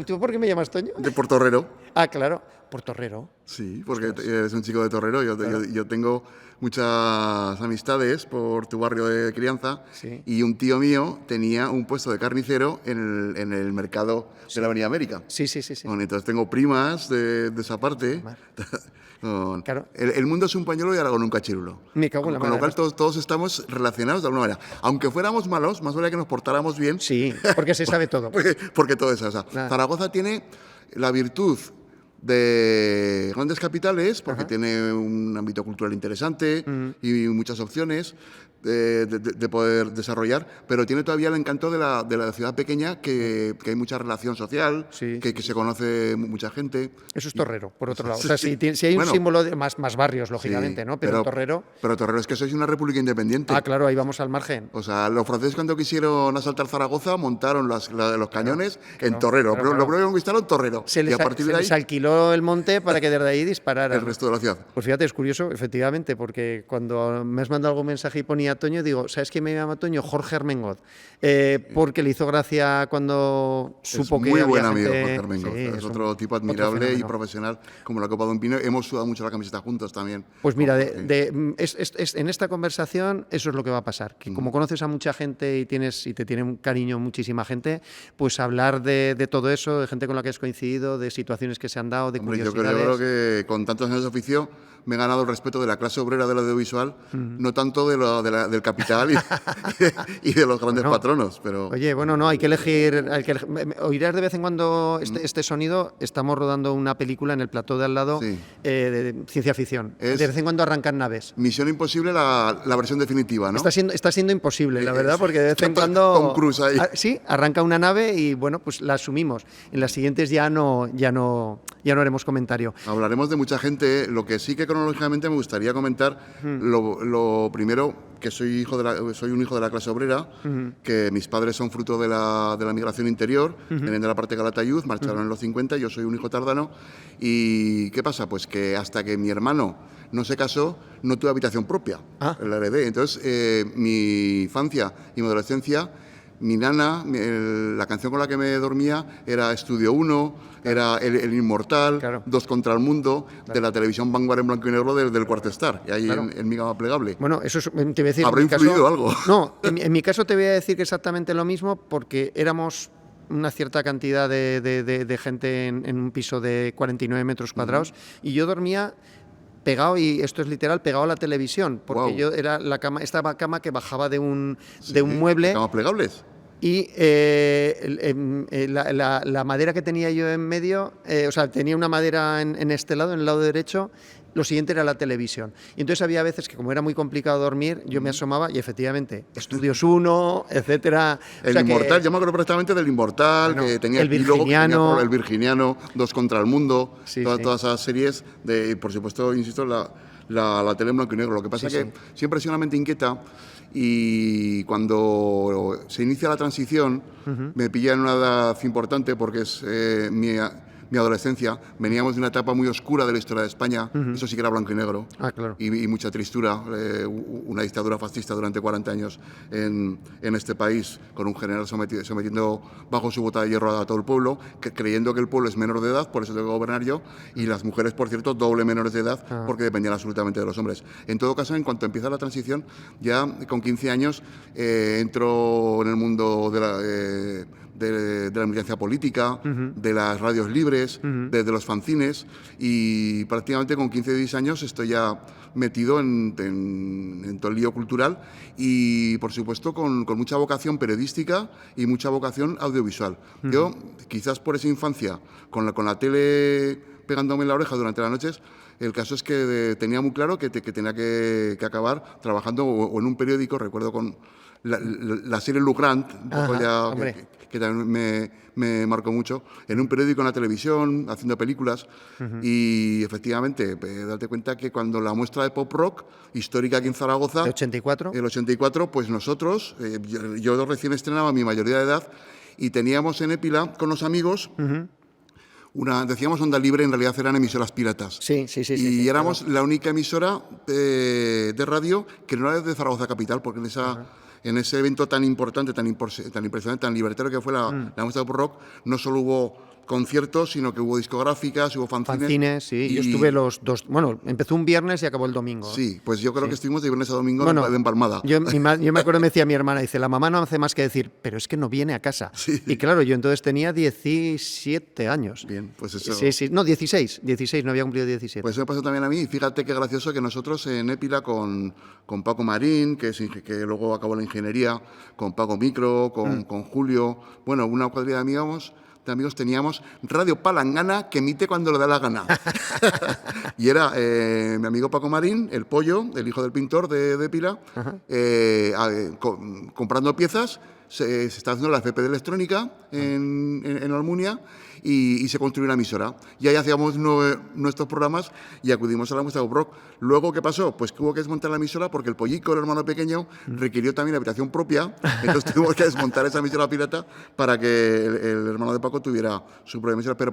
¿Tú por qué me llamas Toño? Por torrero. Ah, claro, por torrero. Sí, porque eres un chico de Torrero. Yo tengo muchas amistades por tu barrio de crianza Sí. y un tío mío tenía un puesto de carnicero en el mercado de la Avenida América. Sí. Bueno, entonces tengo primas de esa parte. Claro. El mundo es un pañuelo y Aragón un cachirulo. Me cago en la Con lo madre. cual todos estamos relacionados de alguna manera. Aunque fuéramos malos, más vale que nos portáramos bien. Sí, porque se sabe todo. Porque todo eso. O sea, Nada. Zaragoza tiene la virtud de grandes capitales, porque tiene un ámbito cultural interesante y muchas opciones de poder desarrollar, pero tiene todavía el encanto de la ciudad pequeña, que hay mucha relación social, Sí, que se conoce mucha gente. Eso es torrero, por otro lado. O Sí, sea, sí. si hay un Bueno, símbolo de más barrios, lógicamente, Sí, ¿no? Pero torrero. Pero Torrero es que sois una república independiente. Ah, claro, ahí vamos al margen. O sea, los franceses cuando quisieron asaltar Zaragoza montaron los cañones en claro, Torrero. claro. Lo primero que conquistaron Torrero. Se Y a partir de ahí, les alquiló el monte para que desde ahí dispararan. el resto de la ciudad. Pues fíjate, es curioso, efectivamente, porque cuando me has mandado algún mensaje y ponía Toño, digo, ¿sabes quién me llama Toño? Jorge Armengol. Porque le hizo gracia cuando supo es que muy había buen amigo, gente... Jorge Armengol. Sí, es otro tipo admirable y profesional, como la Copa de un Pino. Hemos sudado mucho la camiseta juntos también. Pues mira, en esta conversación eso es lo que va a pasar. Que como conoces a mucha gente y te tiene un cariño muchísima gente, pues hablar de todo eso, de gente con la que has coincidido, de situaciones que se han dado, de Hombre, yo curiosidades... creo que con tantos años de oficio me he ganado el respeto de la clase obrera del audiovisual, no tanto del capital y de los grandes patronos. Pero Oye, bueno, no, hay que elegir... oirás de vez en cuando este sonido. Estamos rodando una película en el plató de al lado Sí. De ciencia ficción. Es- De vez en cuando arrancan naves. Misión Imposible, la versión definitiva, ¿no? Está siendo imposible, la verdad, porque de vez en Está cuando... Tom Cruise ahí. Sí, arranca una nave y, bueno, pues la asumimos. En las siguientes ya no haremos comentario. Hablaremos de mucha gente. Lo que sí que cronológicamente me gustaría comentar, lo primero, que soy un hijo de la clase obrera, que mis padres son fruto de la migración interior, vienen de la parte de Calatayud, marcharon en los 50, yo soy un hijo tardano. ¿Y qué pasa? Pues que hasta que mi hermano no se casó, no tuve habitación propia, la heredé. Entonces, mi infancia y mi adolescencia, mi nana, la canción con la que me dormía era Estudio 1, era el Inmortal, Claro. 2 contra el Mundo, de la televisión Vanguard en blanco y negro del Cuarto Star, y ahí en mi gama plegable. Bueno, eso te voy a decir... ¿Habrá en mi influido caso, algo? No, en mi caso te voy a decir que exactamente lo mismo, porque éramos una cierta cantidad de gente en un piso de 49 metros cuadrados y yo dormía pegado, y esto es literal, pegado a la televisión, porque Guau. yo era esta cama que bajaba de un mueble. ¿Camas plegables? Y la madera que tenía yo en medio, o sea, tenía una madera en este lado, en el lado derecho. Lo siguiente era la televisión. Y entonces había veces que, como era muy complicado dormir, yo me asomaba y efectivamente, Estudios 1, etcétera. El Inmortal, yo me acuerdo perfectamente del Inmortal, Bueno, que tenía el y luego que tenía Virginiano. el Virginiano, 2 contra el Mundo, Sí, sí. todas esas series, por supuesto, insisto, la tele en blanco y negro. Lo que pasa es que siempre he sido una mente inquieta, y cuando se inicia la transición me pilla en una edad importante, porque es mi adolescencia. Veníamos de una etapa muy oscura de la historia de España, eso sí que era blanco y negro, Claro. y mucha tristura, una dictadura fascista durante 40 años en este país, con un general sometiendo bajo su bota de hierro a todo el pueblo, creyendo que el pueblo es menor de edad, por eso tengo que gobernar yo, y las mujeres, por cierto, doble menores de edad, porque dependían absolutamente de los hombres. En todo caso, en cuanto empieza la transición, ya con 15 años entro en el mundo de la militancia política, de las radios libres, de los fanzines, y prácticamente con 15 o 16 años estoy ya metido en todo el lío cultural y, por supuesto, con mucha vocación periodística y mucha vocación audiovisual. Yo, quizás por esa infancia, con la tele pegándome en la oreja durante las noches, el caso es que tenía muy claro que tenía que acabar trabajando o en un periódico. Recuerdo con la serie Lugrand, que también me marcó mucho, en un periódico, en la televisión, haciendo películas. Y efectivamente, date cuenta que cuando la muestra de pop rock histórica aquí en Zaragoza, ¿El 84? el 84, pues nosotros, yo recién estrenaba mi mayoría de edad, y teníamos en Épila con los amigos decíamos Onda Libre, en realidad eran emisoras piratas. Sí. Y éramos la única emisora de radio que no era de Zaragoza capital, porque en ese evento tan importante, tan impresionante, tan libertario que fue la muestra de pop rock, no solo hubo conciertos, sino que hubo discográficas, hubo fanzines. Fanzines, sí. Yo estuve los 2... Bueno, empezó un viernes y acabó el domingo. Sí, pues yo creo que estuvimos de viernes a domingo de empalmada. Yo me acuerdo, me decía mi hermana, dice, la mamá no hace más que decir, pero es que no viene a casa. Sí. Y claro, yo entonces tenía 17 años. Bien, pues eso... Sí, no, 16, no había cumplido 17. Pues eso me pasó también a mí. Fíjate qué gracioso que nosotros en Épila con Paco Marín, que luego acabó la ingeniería, con Paco Micro, con Julio, bueno, una cuadrilla de amigos teníamos Radio Palangana, que emite cuando le da la gana. Y era mi amigo Paco Marín, el Pollo, el hijo del pintor de Épila, comprando piezas. Se está haciendo la FP de electrónica en Almunia y se construyó una emisora. Y ahí hacíamos nuestros programas y acudimos a la muestra de pop rock. Luego, ¿qué pasó? Pues que hubo que desmontar la emisora porque el Pollico, el hermano pequeño, requirió también habitación propia. Entonces tuvimos que desmontar esa emisora pirata para que el hermano de Paco tuviera su propia emisora. Pero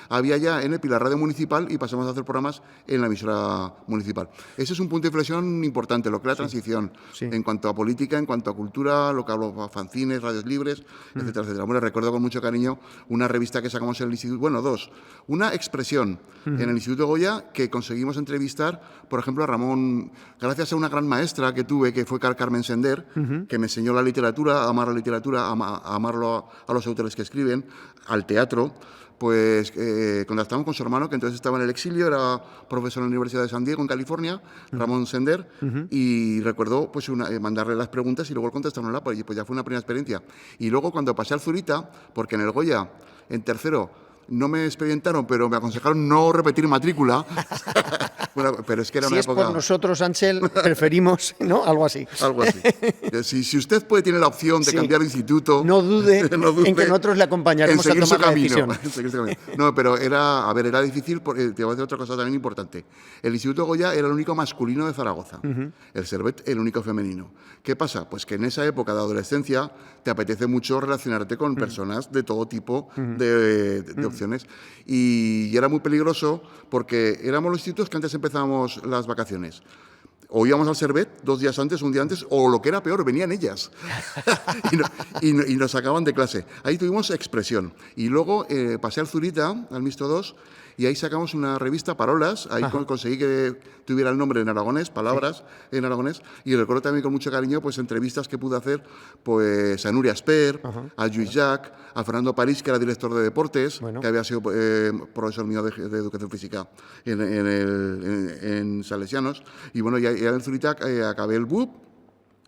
había ya en Épila radio municipal y pasamos a hacer programas en la emisora municipal. Ese es un punto de inflexión importante, lo que es la transición en cuanto a política, en cuanto a cultura, lo que hablo, fanzines, radios libres, etcétera, etcétera. Bueno, recuerdo con mucho cariño una revista que sacamos en el instituto, bueno, dos. Una Expresión en el Instituto Goya, que conseguimos entrevistar, por ejemplo, a Ramón, gracias a una gran maestra que tuve, que fue Carmen Sender, que me enseñó la literatura, a amar la literatura, a amarlo a los autores que escriben, al teatro. Pues contactamos con su hermano, que entonces estaba en el exilio, era profesor en la Universidad de San Diego, en California, Ramón Sender, y recuerdo pues mandarle las preguntas y luego él contestárnoslas, pues ya fue una primera experiencia. Y luego cuando pasé al Zurita, porque en el Goya, en tercero, no me expedientaron, pero me aconsejaron no repetir matrícula. Bueno, pero es que era una época... Si es por nosotros, Ángel, preferimos, ¿no? Algo así. Algo así. Si usted tiene la opción de cambiar de instituto... No dude en que nosotros le acompañaremos a tomar la decisión. No, pero era difícil, porque te voy a decir otra cosa también importante. El Instituto Goya era el único masculino de Zaragoza. El Servet, el único femenino. ¿Qué pasa? Pues que en esa época de adolescencia te apetece mucho relacionarte con personas de todo tipo de opciones. Y era muy peligroso porque éramos los institutos que antes empezábamos las vacaciones. O íbamos al Servet 2 días antes, un día antes, o lo que era peor, venían ellas y nos sacaban de clase. Ahí tuvimos Expresión. Y luego pasé al Zurita, al Mixto 2, y ahí sacamos una revista, Parolas. Ahí conseguí que tuviera el nombre en aragonés, palabras en aragonés. Y recuerdo también con mucho cariño pues entrevistas que pude hacer pues a Nuria Esper, a Lluís Llach, a Fernando París, que era director de deportes, que había sido profesor mío de educación física en Salesianos. Y bueno, ya en Zurita acabé el BUP,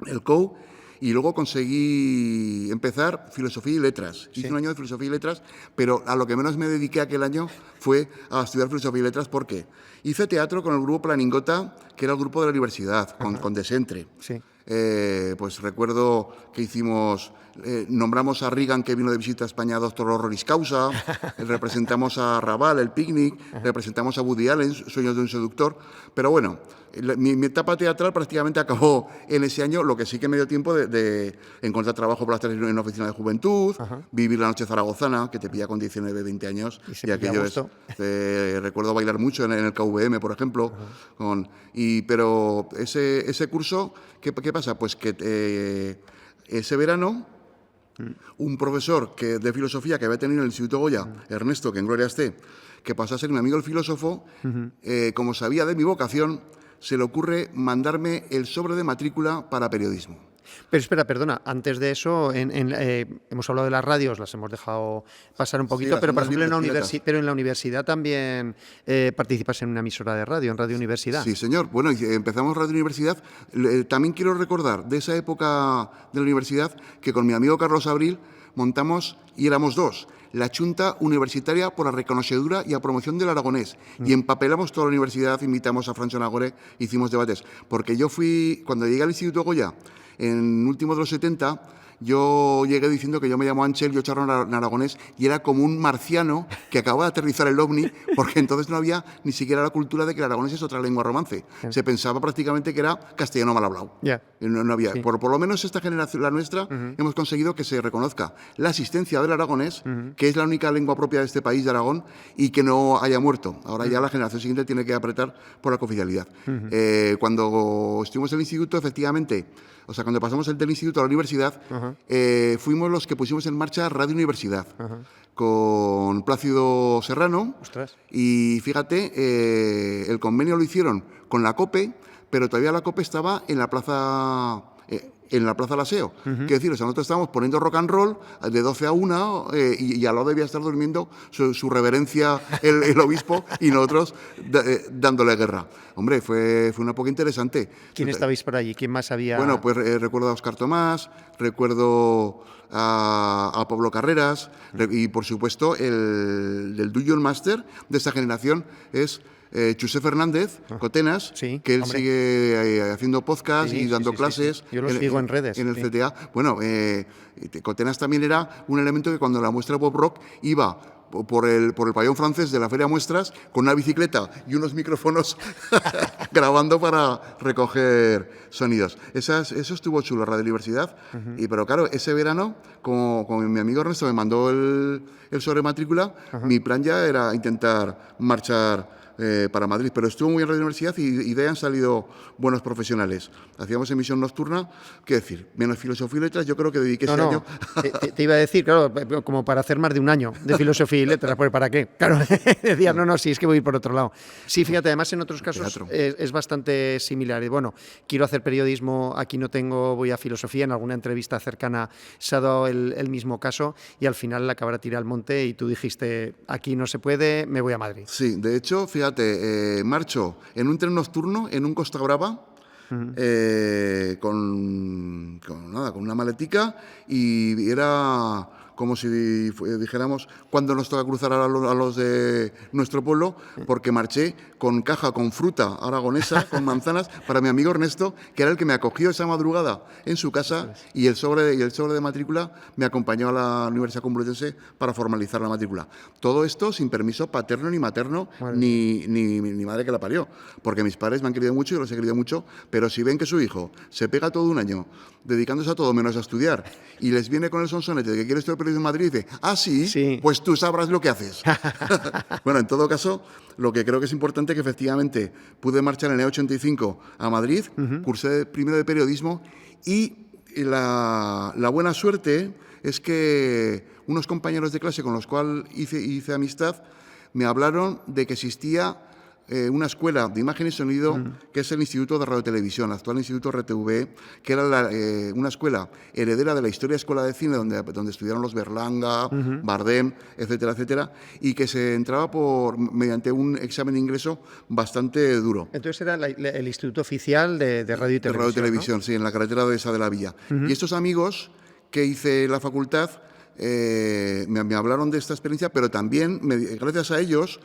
el COU, y luego conseguí empezar Filosofía y Letras. Hice un año de Filosofía y Letras, pero a lo que menos me dediqué aquel año fue a estudiar Filosofía y Letras. ¿Por qué? Hice teatro con el grupo Planingota, que era el grupo de la universidad, con Desentre. Sí. Pues recuerdo que hicimos... nombramos a Reagan, que vino de visita a España, doctor honoris causa, representamos a Raval, el Picnic, representamos a Woody Allen, Sueños de un seductor, pero bueno, mi etapa teatral prácticamente acabó en ese año, lo que sí que me dio tiempo de encontrar trabajo por las tardes en una oficina de juventud, vivir la noche zaragozana, que te pilla con 19, 20 años, y aquello es... recuerdo bailar mucho en el KVM, por ejemplo, pero ese curso, ¿qué pasa? Pues que ese verano... Un profesor de filosofía que había tenido en el Instituto Goya, Ernesto, que en gloria esté, que pasó a ser mi amigo el filósofo, como sabía de mi vocación, se le ocurre mandarme el sobre de matrícula para periodismo. Pero espera, perdona, antes de eso, hemos hablado de las radios, las hemos dejado pasar un poquito, pero por ejemplo en la universidad también participas en una emisora de radio, en Radio Universidad. Sí, señor. Bueno, empezamos Radio Universidad. También quiero recordar de esa época de la universidad que con mi amigo Carlos Abril montamos, y éramos 2, la Junta Universitaria por la Reconocedura y a Promoción del Aragonés. Y empapelamos toda la universidad, invitamos a Francho Nagore, hicimos debates. Porque yo cuando llegué al Instituto Goya, en último de los 70, yo llegué diciendo que yo me llamo Ángel, yo charlo en aragonés, y era como un marciano que acababa de aterrizar el ovni, porque entonces no había ni siquiera la cultura de que el aragonés es otra lengua romance. Se pensaba prácticamente que era castellano mal hablado. No había. Sí. Por lo menos esta generación, la nuestra, hemos conseguido que se reconozca la existencia del aragonés, que es la única lengua propia de este país, de Aragón, y que no haya muerto. Ahora ya la generación siguiente tiene que apretar por la cooficialidad. Cuando estuvimos en el instituto, efectivamente, o sea, cuando pasamos del instituto a la universidad, fuimos los que pusimos en marcha Radio Universidad, con Plácido Serrano. Ostras. Y fíjate, el convenio lo hicieron con la COPE, pero todavía la COPE estaba en la Plaza Laseo. Quiero decir, o sea, nosotros estábamos poniendo rock and roll de 12 a 1 y al lado debía estar durmiendo su reverencia el obispo y nosotros dándole guerra. Hombre, fue una época interesante. ¿Quién estabais por allí? ¿Quién más había? Bueno, pues recuerdo a Óscar Tomás, recuerdo a Pablo Carreras y, por supuesto, el Duyo, el máster de esta generación es José Fernández, Cotenas, sí, que él sigue haciendo podcast y dando clases. Sí. Yo lo sigo en redes. En el CTA. Bueno, Cotenas también era un elemento que cuando la muestra Pop Rock iba por el pabellón francés de la Feria Muestras con una bicicleta y unos micrófonos grabando para recoger sonidos. Eso estuvo chulo, Radio Universidad. Pero claro, ese verano, como mi amigo Ernesto me mandó el sobre matrícula, mi plan ya era intentar marchar para Madrid, pero estuvo muy bien en Radio Universidad y de ahí han salido buenos profesionales. Hacíamos emisión nocturna, qué decir, menos filosofía y letras, yo creo que dediqué ese año. Te iba a decir, claro, como para hacer más de un año de filosofía y letras, pues ¿para qué? Claro, decía, no, sí, es que voy por otro lado. Sí, fíjate, además en otros casos es bastante similar. Y bueno, quiero hacer periodismo, aquí no tengo, voy a filosofía, en alguna entrevista cercana se ha dado el mismo caso y al final la cabra tira al monte y tú dijiste, aquí no se puede, me voy a Madrid. Sí, de hecho, fíjate, marcho en un tren nocturno, en un Costa Brava, con una maletica y era como si dijéramos cuando nos toca cruzar a los de nuestro pueblo, porque marché con caja, con fruta aragonesa, con manzanas, para mi amigo Ernesto, que era el que me acogió esa madrugada en su casa, y el sobre de matrícula me acompañó a la Universidad Complutense para formalizar la matrícula. Todo esto sin permiso paterno ni materno, ni madre que la parió, porque mis padres me han querido mucho y los he querido mucho, pero si ven que su hijo se pega todo un año dedicándose a todo menos a estudiar y les viene con el sonsonete de que quiere estudiar periodismo en Madrid y dice, sí, pues tú sabrás lo que haces. Bueno, en todo caso, lo que creo que es importante es que efectivamente pude marchar en el 85 a Madrid, cursé primero de periodismo y la buena suerte es que unos compañeros de clase con los cuales hice amistad me hablaron de que existía una escuela de imagen y sonido que es el Instituto de Radio y Televisión, actual Instituto RTV, que era una escuela heredera de la historia escuela de cine donde estudiaron los Berlanga, Bardem, etcétera, etcétera, y que se entraba mediante un examen de ingreso bastante duro. Entonces era el Instituto Oficial de Radio y Televisión. De Radio y Televisión, ¿no? Sí, en la carretera de esa de la Villa. Y estos amigos que hice la facultad me hablaron de esta experiencia, pero también, gracias a ellos,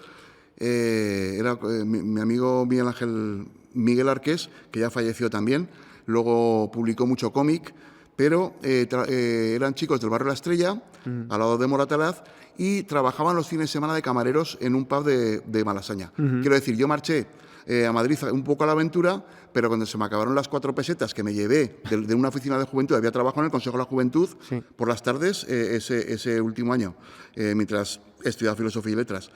era mi amigo Miguel Arqués, que ya falleció también, luego publicó mucho cómic, pero eran chicos del barrio La Estrella, al lado de Moratalaz, y trabajaban los fines de semana de camareros en un pub de Malasaña. Quiero decir, yo marché a Madrid un poco a la aventura, pero cuando se me acabaron las 4 pesetas que me llevé de una oficina de juventud, había trabajado en el Consejo de la Juventud por las tardes ese último año, mientras estudiaba Filosofía y Letras.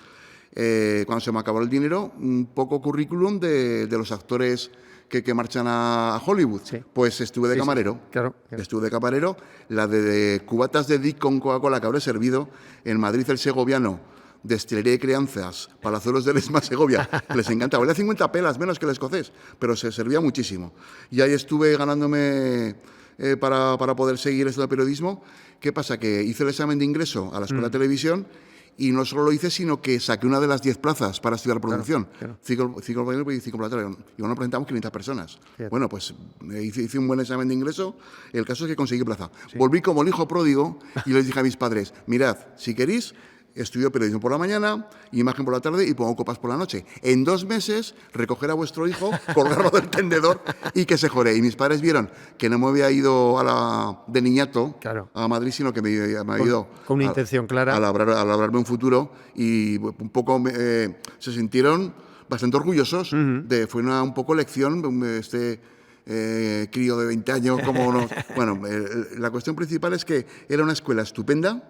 Cuando se me acabó el dinero, un poco currículum de los actores que marchan a Hollywood. Pues estuve de camarero. Claro. Estuve de camarero, la de cubatas de Dick con Coca-Cola que habré servido en Madrid el Segoviano, Destilería de Crianzas, Palazuelos de Lesma, Segovia. Les encanta. Valía 50 pelas menos que el escocés, pero se servía muchísimo. Y ahí estuve ganándome para poder seguir esto de periodismo. ¿Qué pasa? Que hice el examen de ingreso a la Escuela de Televisión. Y no solo lo hice, sino que saqué una de las 10 plazas para estudiar producción. Ciclo y ciclo planetario. Y bueno, presentamos 500 personas. Bueno, pues hice un buen examen de ingreso. El caso es que conseguí plaza. Volví como el hijo pródigo y les dije a mis padres, mirad, si queréis, estudio periodismo por la mañana, imagen por la tarde y pongo copas por la noche. En 2 meses, recoger a vuestro hijo, colgarlo del tendedor y que se jore. Y mis padres vieron que no me había ido de niñato a Madrid, sino que me había ido con una intención clara a labrarme un futuro, y un poco se sintieron bastante orgullosos. Fue un poco lección, crío de 20 años, Bueno, la cuestión principal es que era una escuela estupenda,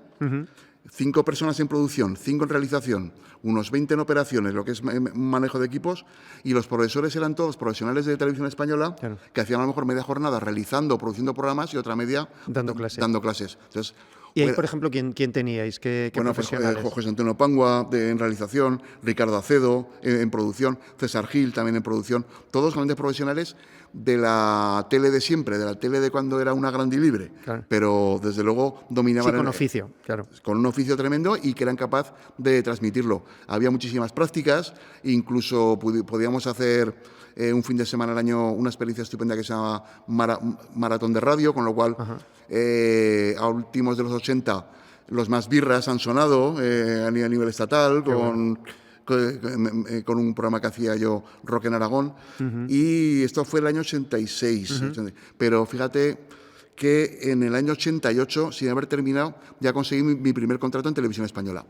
5 personas en producción, 5 en realización, unos 20 en operaciones, lo que es manejo de equipos, y los profesores eran todos profesionales de Televisión Española, que hacían a lo mejor media jornada realizando, produciendo programas y otra media dando clases. Entonces, y ahí, por ejemplo, ¿quién teníais? ¿Qué profesionales? José Antonio Pangua en realización, Ricardo Acedo en producción, César Gil también en producción, todos grandes profesionales de la tele de siempre, de la tele de cuando era una grande y libre, pero desde luego dominaban. Sí, con oficio, claro. Con un oficio tremendo y que eran capaces de transmitirlo. Había muchísimas prácticas, incluso podíamos hacer un fin de semana al año una experiencia estupenda que se llama Maratón de Radio, con lo cual a últimos de los 80 los más birras han sonado a nivel estatal, con un programa que hacía yo, Rock en Aragón, y esto fue el año 86. Pero fíjate que en el año 88, sin haber terminado, ya conseguí mi primer contrato en Televisión Española.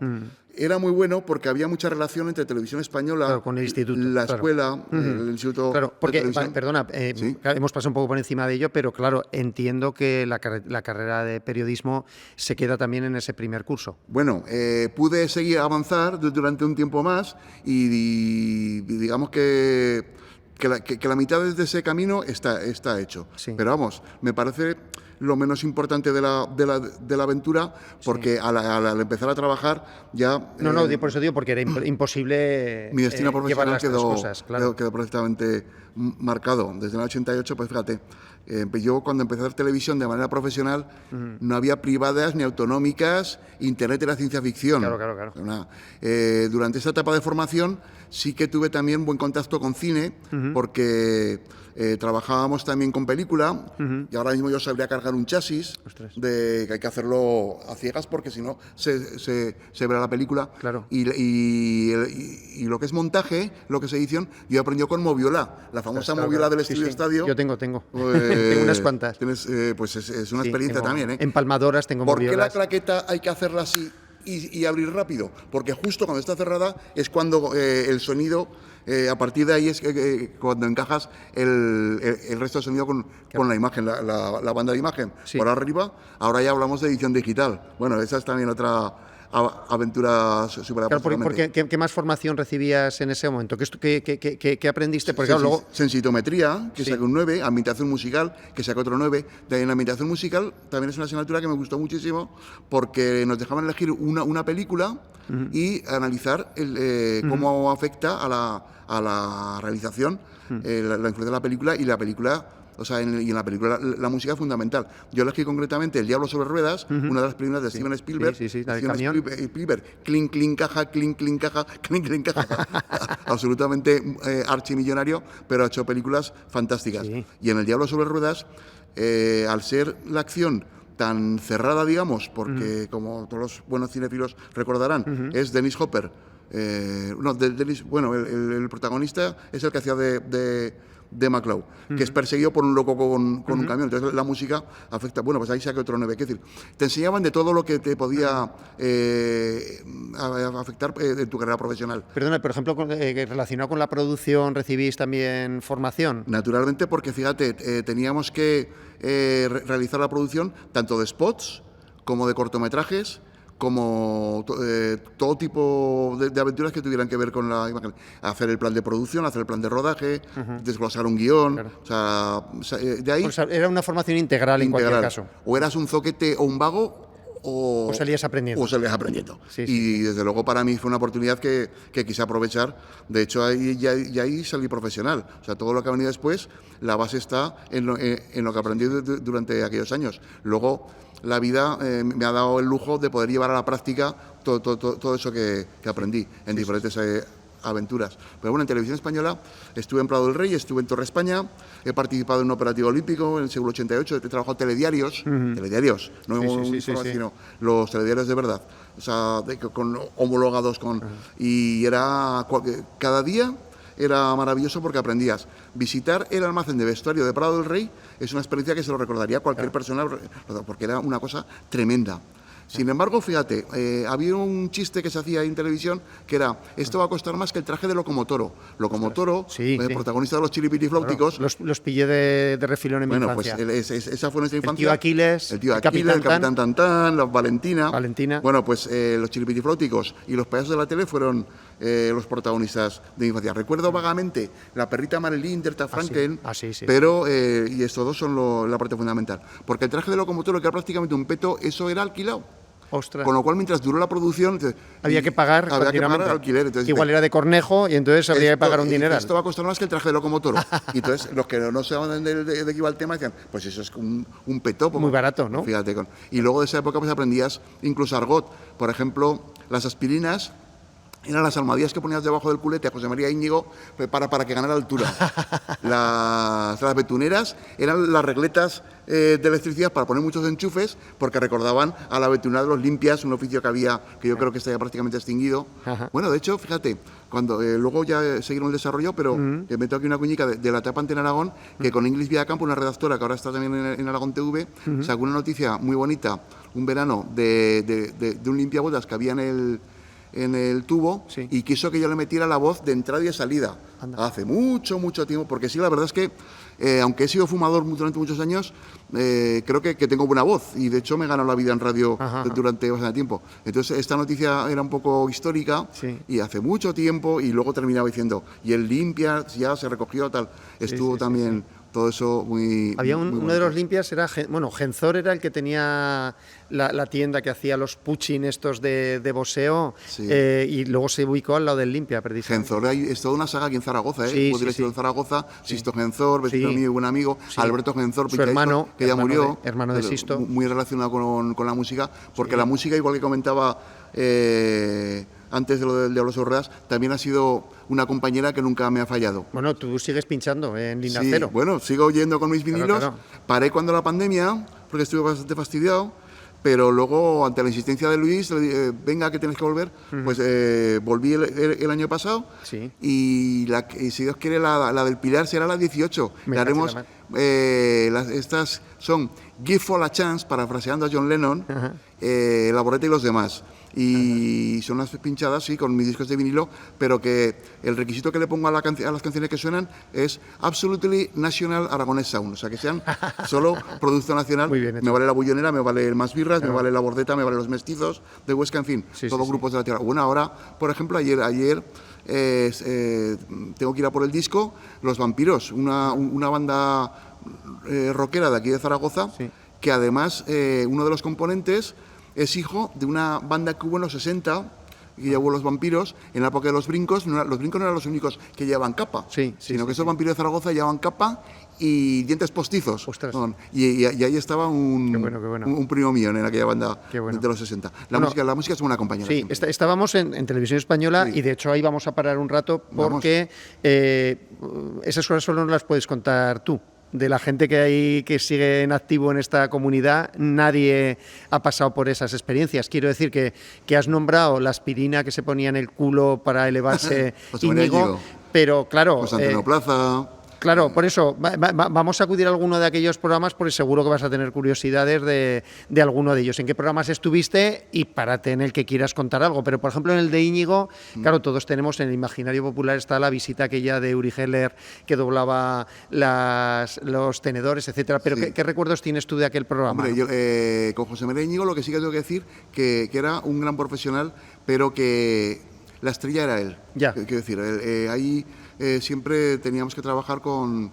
Era muy bueno porque había mucha relación entre Televisión Española, con el instituto, la escuela, el instituto. Claro, porque, perdona, ¿sí? Hemos pasado un poco por encima de ello, pero claro, entiendo que la carrera de periodismo se queda también en ese primer curso. Bueno, pude seguir avanzar durante un tiempo más y digamos que la mitad de ese camino está hecho. Sí. Pero vamos, me parece lo menos importante de la aventura, porque al empezar a trabajar ya... No, por eso digo, porque era imposible mi destino profesional llevar las cosas, claro. quedó perfectamente marcado. Desde el 88, pues fíjate, yo cuando empecé a hacer televisión de manera profesional, no había privadas ni autonómicas, Internet era ciencia ficción. Claro. Durante esta etapa de formación sí que tuve también buen contacto con cine, porque trabajábamos también con película, y ahora mismo yo sabría cargar un chasis, que hay que hacerlo a ciegas porque si no se verá la película. Claro. Y lo que es montaje, lo que es edición, yo aprendí con Moviola, la famosa Moviola del Estudio Estadio. Yo tengo. Tengo unas cuantas. Pues es una experiencia también. Empalmadoras tengo ¿Por Moviolas? ¿Por qué la claqueta hay que hacerla así y abrir rápido? Porque justo cuando está cerrada es cuando el sonido, a partir de ahí es cuando encajas el resto del sonido con la imagen, la banda de imagen. Sí. Por arriba, ahora ya hablamos de edición digital. Bueno, esa es también otra aventura súper apasionante. ¿Qué más formación recibías en ese momento? ¿Qué aprendiste? Porque luego... Sensitometría, que saqué un 9, ambientación musical, que saqué otro 9. De ahí en la ambientación musical también es una asignatura que me gustó muchísimo porque nos dejaban elegir una película y analizar cómo afecta a la realización la influencia de la película, y la película... O sea, y en la película la música es fundamental. Yo elegí concretamente El Diablo sobre Ruedas, una de las primeras de Steven Spielberg. La del camión. Spielberg, clink, clink, caja, clink, clink, caja, clink, clink, caja. Absolutamente archimillonario, pero ha hecho películas fantásticas. Sí. Y en El Diablo sobre Ruedas, al ser la acción tan cerrada, digamos, porque como todos los buenos cinéfilos recordarán, es Dennis Hopper. El protagonista es el que hacía de McCloud, que es perseguido por un loco con un camión. Entonces la música afecta. Bueno, pues ahí saqué otro 9. Es decir, te enseñaban de todo lo que te podía afectar en tu carrera profesional. Perdona, por ejemplo, relacionado con la producción, ¿recibís también formación? Naturalmente, porque fíjate, teníamos que realizar la producción tanto de spots como de cortometrajes, como todo tipo de aventuras que tuvieran que ver con la imagen. Hacer el plan de producción, hacer el plan de rodaje, desglosar un guión. Claro. O sea, de ahí... Pues era una formación integral en cualquier caso. O eras un zoquete o un vago, o salías aprendiendo. Sí. Y desde luego para mí fue una oportunidad que quise aprovechar. De hecho, ahí salí profesional. O sea, todo lo que ha venido después, la base está en lo que aprendí durante aquellos años. Luego, la vida me ha dado el lujo de poder llevar a la práctica todo eso que aprendí en diferentes aventuras. Pero bueno, en televisión española estuve en Prado del Rey, estuve en Torre España, he participado en un operativo olímpico en el siglo 88, he trabajado telediarios, telediarios, no sino los telediarios de verdad, o sea, con homologados con... Y era cada día... Era maravilloso porque aprendías. Visitar el almacén de vestuario de Prado del Rey es una experiencia que se lo recordaría a cualquier persona, porque era una cosa tremenda. Sin embargo, fíjate, había un chiste que se hacía en televisión que era: esto va a costar más que el traje de Locomotoro. Locomotoro, protagonista de los chiripitifláuticos. Claro, los pillé de refilón en mi infancia. Bueno, pues esa fue nuestra infancia. El tío Aquiles, el Capitán Tantán, la Valentina. Bueno, pues los chiripitifláuticos y los payasos de la tele fueron los protagonistas de mi infancia. Recuerdo vagamente la perrita Marilyn, Derta Franken, pero y estos dos son la parte fundamental. Porque el traje de Locomotoro, que era prácticamente un peto, eso era alquilado. Ostras. Con lo cual, mientras duró la producción... Había que pagar alquiler. Entonces, igual era de Cornejo y entonces habría que pagar un dineral. Esto va a costar más que el traje de Locomotoro. Y entonces, los que no saben de qué iba el tema decían, pues eso es un petó. Muy barato, ¿no? Fíjate. Y luego de esa época pues aprendías incluso argot. Por ejemplo, las aspirinas eran las almohadillas que ponías debajo del culete a José María Íñigo para que ganara altura. Las betuneras eran las regletas de electricidad para poner muchos enchufes, porque recordaban a la betunera de los limpias, un oficio que había, que yo creo que está ya prácticamente extinguido. Bueno, de hecho, fíjate, cuando luego ya siguieron el desarrollo, pero meto aquí una cuñica de la etapa en Aragón, que con Inglis Villacampo, una redactora que ahora está también en Aragón TV, sacó una noticia muy bonita, un verano, de un limpiabotas que había en el tubo, y quiso que yo le metiera la voz de entrada y de salida. Hace mucho tiempo, porque sí, la verdad es que, aunque he sido fumador durante muchos años, creo que tengo buena voz, y de hecho me he ganado la vida en radio durante bastante tiempo. Entonces, esta noticia era un poco histórica, y hace mucho tiempo, y luego terminaba diciendo, y el limpia ya se recogió, tal. Estuvo también... Todo eso muy... Había uno de los limpias, Genzor era el que tenía la tienda que hacía los puchin estos de boxeo, y luego se ubicó al lado del limpia, precisamente. Genzor, es toda una saga aquí en Zaragoza, en Zaragoza, Sisto Genzor, vecino mío y buen amigo, Alberto Genzor, su hermano, que ya murió, hermano de Sisto. Muy relacionado con la música, porque la música, igual que comentaba antes de lo de Diablos Orreas, también ha sido una compañera que nunca me ha fallado. Bueno, tú sigues pinchando en Línea Cero. Bueno, sigo oyendo con mis vinilos. Claro. Paré cuando la pandemia, porque estuve bastante fastidiado, pero luego, ante la insistencia de Luis, venga, que tienes que volver, pues volví el año pasado, y si Dios quiere, la del Pilar será la 18. Le haremos, estas son Give for a Chance, parafraseando a John Lennon, La Borreta y los demás. Y son unas pinchadas, con mis discos de vinilo, pero que el requisito que le pongo a las canciones que suenan es Absolutely National Aragonés Sound, o sea, que sean solo producto nacional. Me vale la Bullonera, me vale el Más Birras, me vale la Bordeta, me vale los Mestizos de Huesca, en fin, todos grupos de la tierra. Bueno, ahora, por ejemplo, ayer tengo que ir a por el disco Los Vampiros, una banda rockera de aquí de Zaragoza, que además uno de los componentes es hijo de una banda que hubo en los 60, que llevó Los Vampiros, en la época de los Brincos. Los Brincos no eran los únicos que llevaban capa, sino que esos Vampiros de Zaragoza llevaban capa y dientes postizos. Y ahí estaba un primo mío en aquella banda de los 60. La música es una compañera. Sí, estábamos en Televisión Española, y de hecho ahí vamos a parar un rato, porque esas cosas solo no las puedes contar tú. De la gente que sigue en activo en esta comunidad, nadie ha pasado por esas experiencias. Quiero decir que has nombrado la aspirina que se ponía en el culo para elevarse Íñigo, pero claro... José Antonio Plaza... Claro, por eso vamos a acudir a alguno de aquellos programas, porque seguro que vas a tener curiosidades de alguno de ellos. ¿En qué programas estuviste? Y párate en el que quieras contar algo. Pero, por ejemplo, en el de Íñigo, claro, todos tenemos en el imaginario popular está la visita aquella de Uri Geller que doblaba los tenedores, etcétera. Pero ¿qué recuerdos tienes tú de aquel programa? Hombre, yo con José María Íñigo lo que sí que tengo que decir que era un gran profesional, pero que la estrella era él. Quiero decir, ahí... siempre teníamos que trabajar con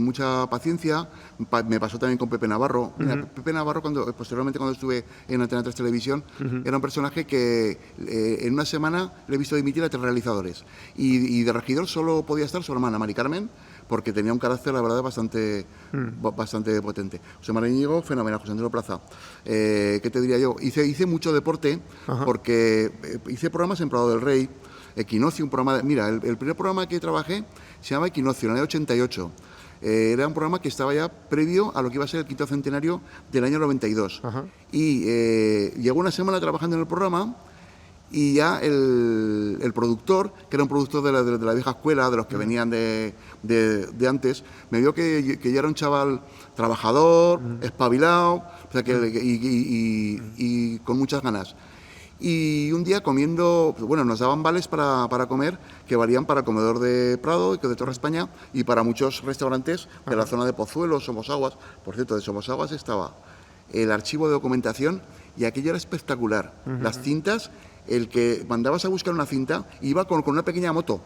mucha paciencia. Me pasó también con Pepe Navarro. Pepe Navarro, posteriormente cuando estuve en Antena 3 Televisión, era un personaje que en una semana le he visto dimitir a 3 realizadores. Y de regidor solo podía estar su hermana, Mari Carmen, porque tenía un carácter, la verdad, bastante potente. José María Íñigo, fenomenal. José Antonio Plaza. ¿Qué te diría yo? Hice mucho deporte, porque hice programas en Prado del Rey, Equinoccio, un programa mira, el primer programa que trabajé se llama Equinoccio, en el año 88. Era un programa que estaba ya previo a lo que iba a ser el quinto centenario del año 92. Ajá. Y llegó una semana trabajando en el programa y ya el productor, que era un productor de la vieja escuela, de los que venían de antes, me vio que ya era un chaval trabajador, espabilado, o sea, y con muchas ganas. Y un día comiendo, bueno, nos daban vales para comer que valían para el comedor de Prado, de Torre España, y para muchos restaurantes de la zona de Pozuelo, Somosaguas. Por cierto, de Somosaguas estaba el archivo de documentación y aquello era espectacular. Las cintas, el que mandabas a buscar una cinta iba con una pequeña moto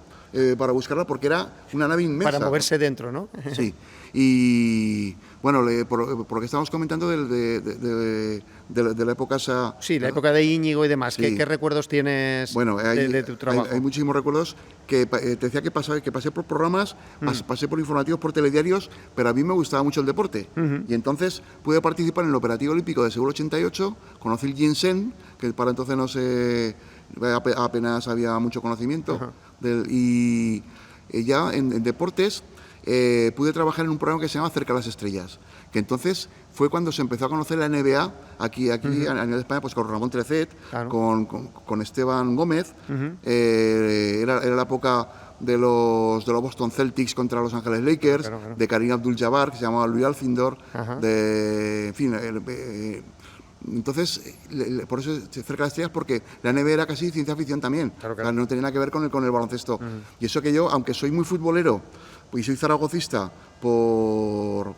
para buscarla porque era una nave inmensa. Para moverse dentro, ¿no? Sí. Y bueno, por lo que estábamos comentando de la época esa... Sí, la época de Íñigo y demás. Sí. ¿Qué recuerdos tienes de tu trabajo? Hay muchísimos recuerdos que te decía que pasé por programas, pasé por informativos, por telediarios, pero a mí me gustaba mucho el deporte. Y entonces pude participar en el Operativo Olímpico de Seúl 88, conocí el ginseng, que para entonces no sé, apenas había mucho conocimiento. Y ya en deportes pude trabajar en un programa que se llama Cerca de las Estrellas, que entonces fue cuando se empezó a conocer la NBA aquí a nivel de España, pues con Ramón Trecet, claro, con Esteban Gómez. Era la época de los Boston Celtics contra Los Ángeles Lakers, claro. de Karim Abdul-Jabbar, que se llamaba Louis Alcindor, en fin... Entonces, por eso Cerca de las Estrellas, porque la NBA era casi ciencia ficción también. Claro. O sea, no tenía nada que ver con el baloncesto. Y eso que yo, aunque soy muy futbolero y soy zaragocista por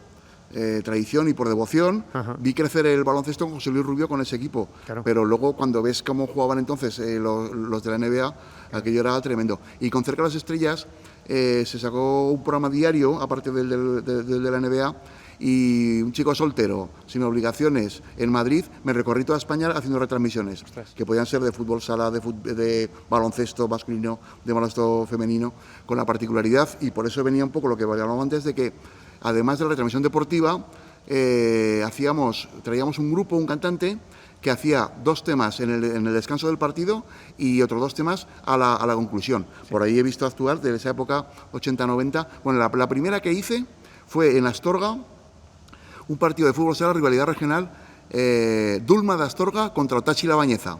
tradición y por devoción, vi crecer el baloncesto con José Luis Rubio con ese equipo. Claro. Pero luego, cuando ves cómo jugaban entonces los de la NBA, aquello era tremendo. Y con Cerca de las Estrellas se sacó un programa diario, aparte del de la NBA, y un chico soltero, sin obligaciones, en Madrid, me recorrí toda España haciendo retransmisiones, que podían ser de fútbol sala, de baloncesto masculino, de baloncesto femenino, con la particularidad, y por eso venía un poco lo que hablábamos antes, de que, además de la retransmisión deportiva, traíamos un grupo, un cantante, que hacía 2 temas en el descanso del partido y otros 2 temas a la conclusión. Sí. Por ahí he visto actuar de esa época, 80-90. Bueno, la primera que hice fue en Astorga, un partido de fútbol sala, rivalidad regional, Dulma de Astorga contra Otachi La Bañeza.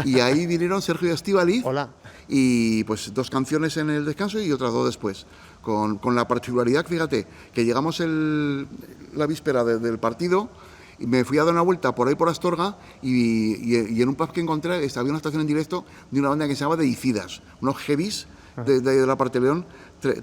Y ahí vinieron Sergio y Estíbaliz. Hola. Y pues 2 canciones en el descanso y otras 2 después. Con la particularidad, fíjate, que llegamos la víspera del partido, y me fui a dar una vuelta por ahí por Astorga y en un pub que encontré había una estación en directo de una banda que se llama Deicidas, unos heavies de la parte de León,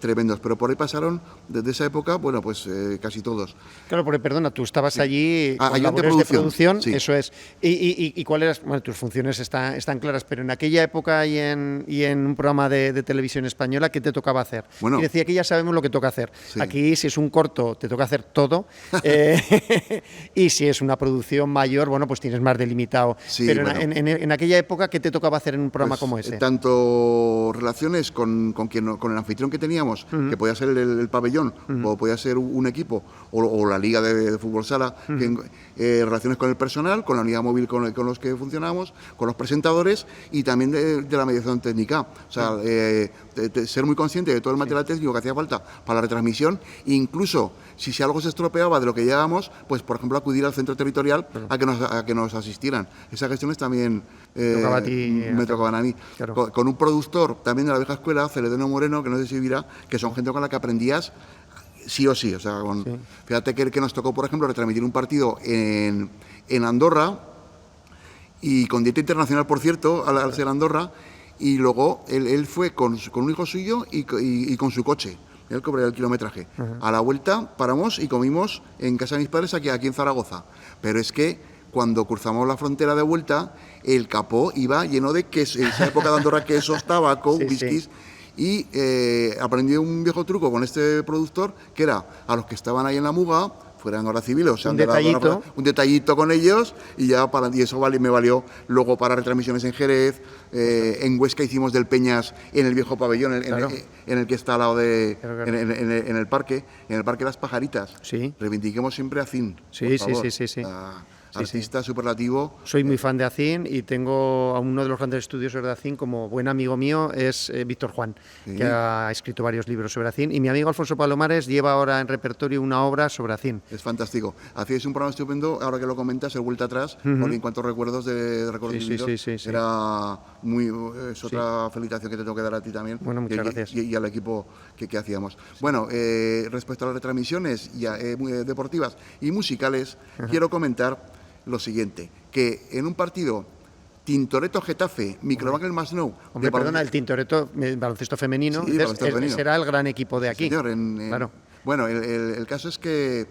tremendos, pero por ahí pasaron desde esa época, bueno, pues casi todos. Claro, porque perdona, tú estabas allí con labores de producción, sí. Eso es. ¿Y cuáles eran? Bueno, tus funciones están claras, pero en aquella época y en un programa de televisión española, ¿qué te tocaba hacer? Bueno, y decía, aquí ya sabemos lo que toca hacer. Sí. Aquí, si es un corto, te toca hacer todo, y si es una producción mayor, bueno, pues tienes más delimitado. Sí, pero bueno, en aquella época, ¿qué te tocaba hacer en un programa pues, como ese? Tanto relaciones con el anfitrión que teníamos, que podía ser el pabellón, o podía ser un equipo, o la liga de fútbol sala, relaciones con el personal, con la unidad móvil con los que funcionamos, con los presentadores y también de la mediación técnica. O sea, ser muy consciente de todo el material técnico que hacía falta para la retransmisión, incluso si algo se estropeaba de lo que llevábamos, pues por ejemplo acudir al centro territorial a que nos asistieran. Esas gestiones también me tocaban a mí. Claro. Con un productor también de la vieja escuela, Celedonio Moreno, que no sé si dirá, que son gente con la que aprendías sí o sí. O sea, fíjate que nos tocó, por ejemplo, retransmitir un partido en Andorra, y con dieta internacional, por cierto, al ser Andorra, y luego él fue con un hijo suyo y con su coche. Él cobraría el kilometraje. A la vuelta paramos y comimos en casa de mis padres aquí en Zaragoza. Pero es que cuando cruzamos la frontera de vuelta, el capó iba lleno de queso, en esa época de Andorra, quesos, tabaco, whiskies. Y aprendí un viejo truco con este productor, que era a los que estaban ahí en la muga, fueran ahora civiles, o sea, un detallito con ellos, y ya y eso me valió luego para retransmisiones en Jerez, en Huesca hicimos del Peñas en el viejo pabellón, en el que está al lado en el parque Las Pajaritas. Sí. Reivindiquemos siempre a CIN. Sí. artista superlativo. Soy muy fan de Acín y tengo a uno de los grandes estudiosos de Acín como buen amigo mío, es Víctor Juan, que ha escrito varios libros sobre Acín. Y mi amigo Alfonso Palomares lleva ahora en repertorio una obra sobre Acín. Es fantástico. Hacíais un programa estupendo, ahora que lo comentas, el Vuelta Atrás, porque en cuanto a recuerdos de sí. era muy... Es otra felicitación que te tengo que dar a ti también. Bueno, muchas gracias. Y al equipo que hacíamos. Bueno, respecto a las retransmisiones deportivas y musicales, quiero comentar lo siguiente, que en un partido Tintoretto-Getafe, Microbank el Masnou... Hombre, perdona, el Tintoretto, el baloncesto femenino, será el gran equipo de aquí. Sí, señor, claro. Bueno, el caso es que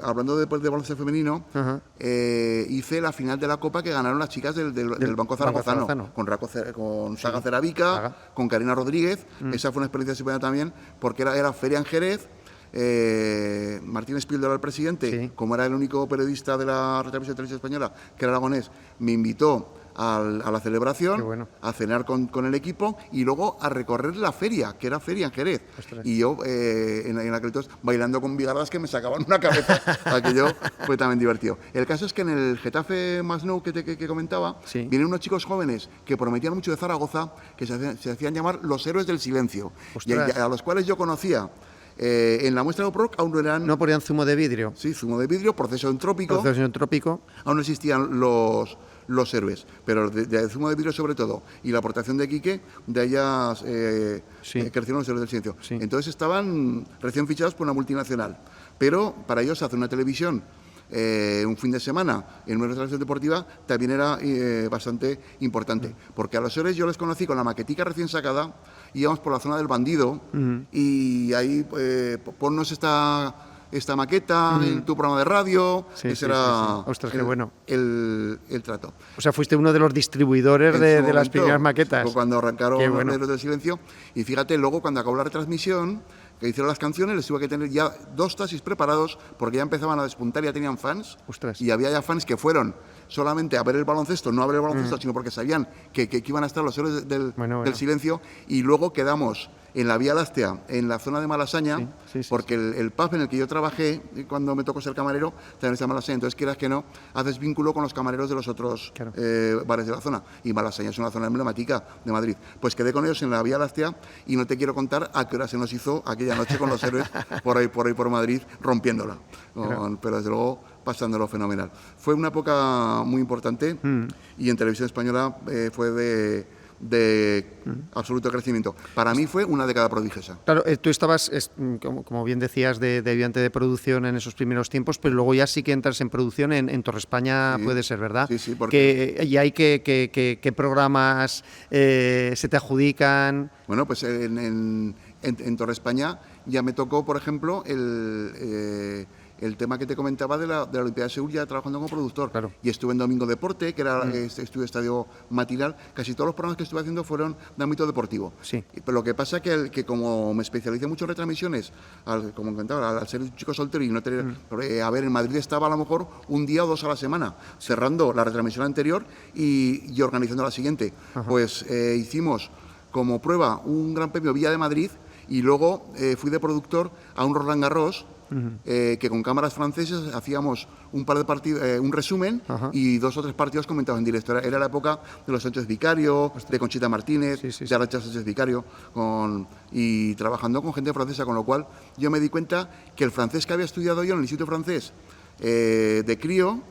hablando de baloncesto femenino, hice la final de la Copa que ganaron las chicas del Banco Zaragozano, con Saga Ceravica, con Karina Rodríguez. Esa fue una experiencia estupenda también, porque era feria en Jerez. Martín Espíldora, el presidente, como era el único periodista de la retransmisión de televisión española, que era aragonés, me invitó a la celebración, a cenar con el equipo y luego a recorrer la feria, que era feria en Jerez. Ostras. Y yo, en aquel entonces, bailando con bigardas que me sacaban una cabeza. Aquello fue también divertido. El caso es que en el Getafe Masnou que comentaba, vienen unos chicos jóvenes que prometían mucho de Zaragoza, que se hacían llamar los héroes del silencio, y a los cuales yo conocía. En la muestra de Oproc aún no eran... ¿No ponían zumo de vidrio? Sí, zumo de vidrio, proceso entrópico. Proceso entrópico. Aún no existían los héroes, pero de zumo de vidrio sobre todo, y la aportación de Quique, de ellas crecieron los héroes del silencio. Sí. Entonces estaban recién fichados por una multinacional, pero para ellos hacer una televisión un fin de semana en una televisión deportiva también era bastante importante, porque a los héroes yo les conocí con la maquetica recién sacada, íbamos por la zona del Bandido y ahí ponnos esta maqueta en tu programa de radio. Ese era Ostras, qué bueno. el trato. O sea, fuiste uno de los distribuidores de las primeras maquetas. Cuando arrancaron los Héroes del Silencio, y fíjate, luego cuando acabó la retransmisión, que hicieron las canciones, les tuve que tener ya 2 taxis preparados porque ya empezaban a despuntar, ya tenían fans. Ostras. Y había ya fans que fueron solamente a ver el baloncesto, no a ver el baloncesto, sino porque sabían que iban a estar los héroes del silencio. Y luego quedamos en la Vía Láctea, en la zona de Malasaña, porque el pub en el que yo trabajé cuando me tocó ser camarero también está en Malasaña. Entonces, quieras que no, haces vínculo con los camareros de los otros bares de la zona. Y Malasaña es una zona emblemática de Madrid. Pues quedé con ellos en la Vía Láctea y no te quiero contar a qué hora se nos hizo aquella noche con los héroes por Madrid, rompiéndola. Pero desde luego pasándolo fenomenal. Fue una época muy importante y en televisión española fue de absoluto crecimiento. Para mí fue una década prodigiosa. Claro, tú estabas, como bien decías, de ayudante de producción en esos primeros tiempos, pero luego ya sí que entras en producción en Torre España, puede ser, ¿verdad? Sí, porque... ¿Y hay qué programas se te adjudican? Bueno, pues en Torre España ya me tocó, por ejemplo, el tema que te comentaba de la Olimpiada de Seúl, ya trabajando como productor. Claro. Y estuve en Domingo Deporte, que era estudio estadio matinal. Casi todos los programas que estuve haciendo fueron de ámbito deportivo. Sí. Pero lo que pasa es que como me especialicé mucho en retransmisiones, como comentaba, al ser un chico soltero y no tener... a ver, en Madrid estaba a lo mejor un día o 2 a la semana, cerrando la retransmisión anterior y organizando la siguiente. Pues hicimos como prueba un Gran Premio Villa de Madrid y luego fui de productor a un Roland Garros, que con cámaras francesas hacíamos un par de partidos, un resumen y 2 o 3 partidos comentados en directo. Era la época de los Sánchez Vicario, de Conchita Martínez, de Arantxa Sánchez Vicario, y trabajando con gente francesa, con lo cual yo me di cuenta que el francés que había estudiado yo en el Instituto Francés de crío,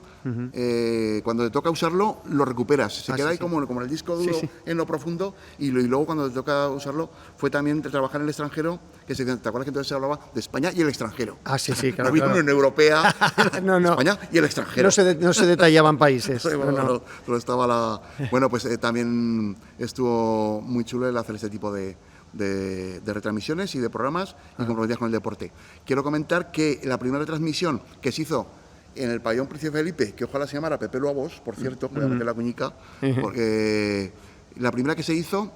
cuando te toca usarlo, lo recuperas. Se queda ahí como el disco duro en lo profundo y luego cuando te toca usarlo fue también trabajar en el extranjero, que ¿te acuerdas que entonces se hablaba de España y el extranjero? Claro. No había una Unión Europea, no. España y el extranjero. No se detallaban países. Pero estaba Bueno, pues también estuvo muy chulo el hacer este tipo de retransmisiones y de programas y comprometidas con el deporte. Quiero comentar que la primera retransmisión que se hizo en el pabellón Príncipe Felipe, que ojalá se llamara Pepe Luavos, por cierto, voy a meter la cuñica, porque la primera que se hizo,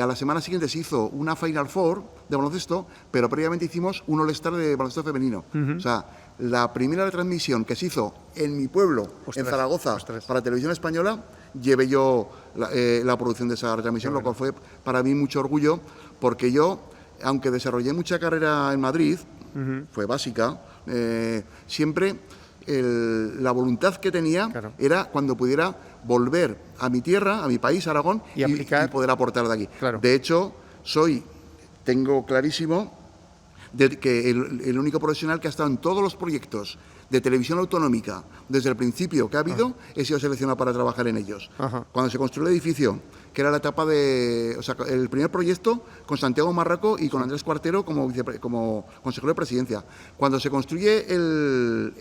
a la semana siguiente se hizo una Final Four de baloncesto, pero previamente hicimos un All-Star de baloncesto femenino. O sea, la primera retransmisión que se hizo en mi pueblo, en Zaragoza, para Televisión Española, llevé yo la producción de esa retransmisión, lo cual fue para mí mucho orgullo, porque yo, aunque desarrollé mucha carrera en Madrid, fue básica, siempre la voluntad que tenía era cuando pudiera volver a mi tierra, a mi país, Aragón, y poder aportar de aquí. Claro. De hecho, tengo clarísimo que el único profesional que ha estado en todos los proyectos de televisión autonómica desde el principio que ha habido, he sido seleccionado para trabajar en ellos. Cuando se construyó el edificio, que era la etapa el primer proyecto con Santiago Marraco y con Andrés Cuartero como consejero de presidencia. Cuando se construye el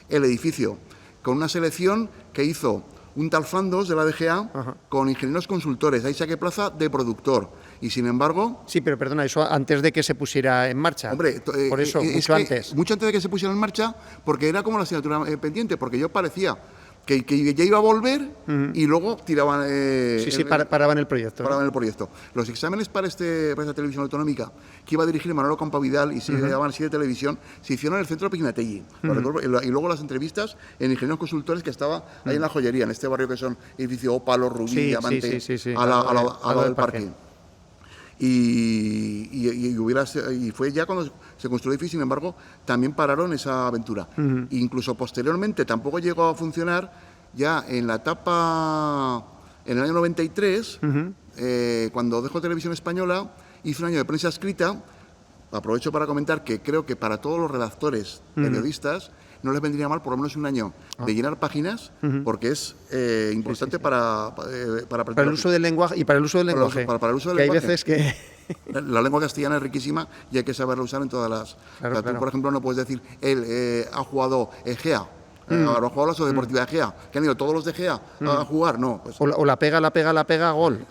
edificio, con una selección que hizo un tal Fandos de la DGA con ingenieros consultores, ahí saqué plaza de productor. Y sin embargo... Sí, pero perdona, eso antes de que se pusiera en marcha. Hombre, por eso, mucho antes. Mucho antes de que se pusiera en marcha, porque era como la asignatura pendiente, porque yo parecía que ya iba a volver y luego tiraban... paraban el proyecto. Paraban el proyecto. Los exámenes para esta televisión autonómica, que iba a dirigir Manolo Campavidal y se llamaban así de televisión, se hicieron en el centro Pignategui. Y luego las entrevistas en ingenieros consultores que estaba ahí en la joyería, en este barrio que son edificio Ópalo, Rubí, Diamante, al lado del parque. Y fue ya cuando se construyó el edificio, sin embargo, también pararon esa aventura. Incluso posteriormente tampoco llegó a funcionar ya en la etapa, en el año 93, cuando dejó Televisión Española, hizo un año de prensa escrita. Aprovecho para comentar que creo que para todos los redactores, periodistas, no les vendría mal por lo menos un año de llenar páginas, porque es importante para el uso del lenguaje y para el uso del lenguaje. Para el uso del lenguaje. Hay veces que la lengua castellana es riquísima y hay que saberla usar en todas las... Tú, por ejemplo, no puedes decir, él ha jugado Egea. Ahora ha jugado la Deportiva de Egea. ¿Que han ido todos los de Egea a jugar? No. Pues. O la pega, gol.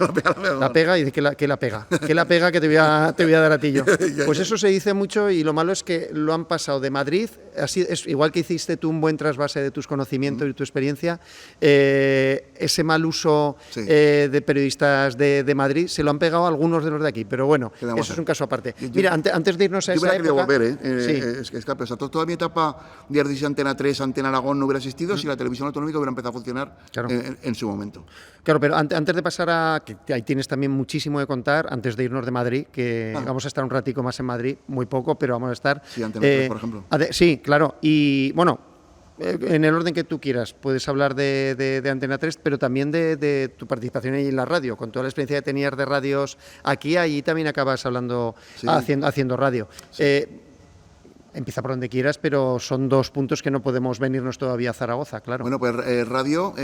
La pega y dice que la pega. Que la pega que te voy a dar a ti yo. Pues eso se dice mucho y lo malo es que lo han pasado de Madrid, así es igual que hiciste tú un buen trasvase de tus conocimientos y tu experiencia, ese mal uso de periodistas de Madrid se lo han pegado a algunos de los de aquí. Pero bueno, eso es un caso aparte. Mira, antes de irnos a esa época... Yo hubiera querido volver, toda mi etapa de Ardis Antena 3, Antena Aragón, no hubiera existido si la televisión autonómica hubiera empezado a funcionar en su momento. Claro, pero antes de pasar a... que ahí tienes también muchísimo de contar, antes de irnos de Madrid, que vamos a estar un ratico más en Madrid, muy poco, pero vamos a estar... Sí, Antena 3, por ejemplo. Sí, claro, y bueno, en el orden que tú quieras, puedes hablar de Antena 3, pero también de tu participación ahí en la radio, con toda la experiencia que tenías de radios aquí, allí también acabas hablando, haciendo radio. Sí. Empieza por donde quieras, pero son dos puntos que no podemos venirnos todavía a Zaragoza, claro. Bueno, pues radio,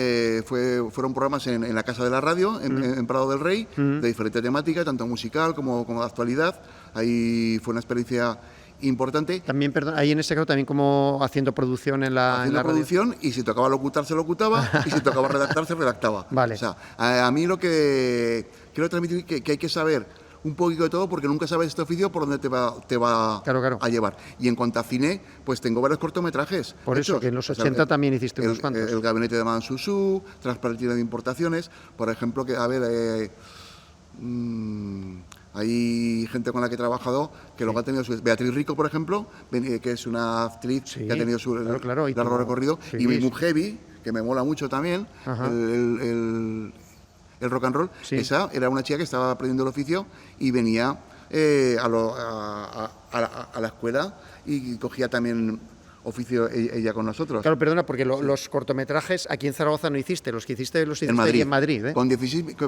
fueron programas en la Casa de la Radio, en Prado del Rey, de diferente temática, tanto musical como de actualidad. Ahí fue una experiencia importante. También, perdón, ahí en ese caso también como haciendo producción en la producción radio. Y si tocaba locutar, se locutaba, y si tocaba redactar, se redactaba. Vale. O sea, a mí lo que quiero transmitir que hay que saber un poquito de todo, porque nunca sabes este oficio por dónde te va a llevar. Y en cuanto a cine, pues tengo varios cortometrajes. Por eso, que en los 80 también hiciste unos cuantos. El gabinete de Madame Susú, Transparentina de importaciones, por ejemplo, que hay gente con la que he trabajado que luego ha tenido Beatriz Rico, por ejemplo, que es una actriz que ha tenido su largo recorrido, y mi Heavy, que me mola mucho también, el rock and roll. Esa era una chica que estaba aprendiendo el oficio y venía a la escuela y cogía también oficio ella con nosotros. Claro, perdona, porque los cortometrajes aquí en Zaragoza no hiciste, los hiciste en Madrid. Con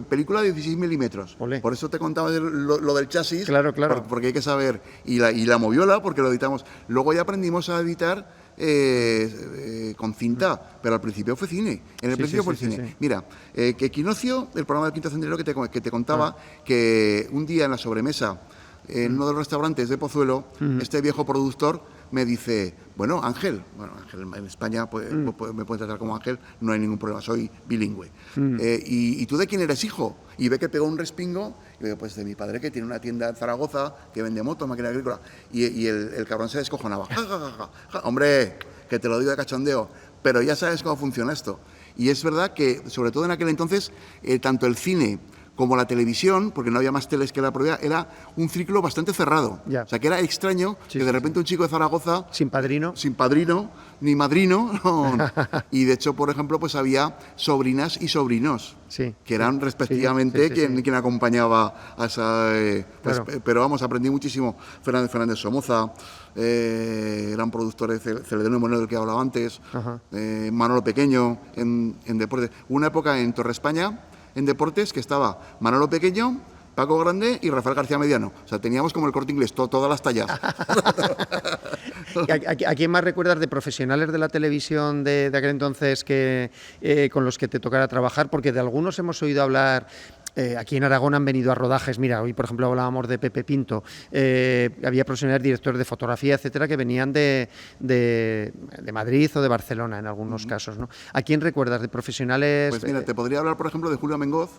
película de 16 milímetros. Olé. Por eso te contaba lo del chasis. Claro. Porque hay que saber. Y la moviola, porque lo editamos. Luego ya aprendimos a editar con cinta, pero al principio fue cine. En el principio fue cine. Sí. Mira, que Equinoccio, el programa del Quinto Centenario que te contaba, que un día en la sobremesa, en uno de los restaurantes de Pozuelo, este viejo productor me dice, Ángel en España me pueden tratar como Ángel, no hay ningún problema, soy bilingüe. ¿Y tú de quién eres hijo? Y ve que pegó un respingo, y digo, pues de mi padre, que tiene una tienda en Zaragoza, que vende motos, máquina agrícola. Y el cabrón se descojonaba. Hombre, que te lo digo de cachondeo, pero ya sabes cómo funciona esto. Y es verdad que, sobre todo en aquel entonces, tanto el cine como la televisión, porque no había más teles que la propia, era un círculo bastante cerrado. Ya. O sea, que era extraño que de repente un chico de Zaragoza... Sin padrino. Sin padrino, ni madrino. No. Y de hecho, por ejemplo, pues había sobrinas y sobrinos, Sí, que eran respectivamente quien acompañaba a esa... pues, claro. Pero vamos, aprendí muchísimo. Fernández Somoza, eran productores, Celedonio Moreno, del que hablaba antes, Manolo Pequeño en deportes. Una época en Torre España, en deportes, que estaba Manolo Pequeño, Paco Grande y Rafael García Mediano. O sea, teníamos como el Corte Inglés, todas las tallas. ¿A quién más recuerdas de profesionales de la televisión de aquel entonces que, con los que te tocara trabajar? Porque de algunos hemos oído hablar. Aquí en Aragón han venido a rodajes, mira, hoy por ejemplo hablábamos de Pepe Pinto, había profesionales, directores de fotografía, etcétera, que venían de Madrid o de Barcelona en algunos casos, ¿no? ¿A quién recuerdas de profesionales? Pues mira, te podría hablar, por ejemplo, de Julio Mengoz,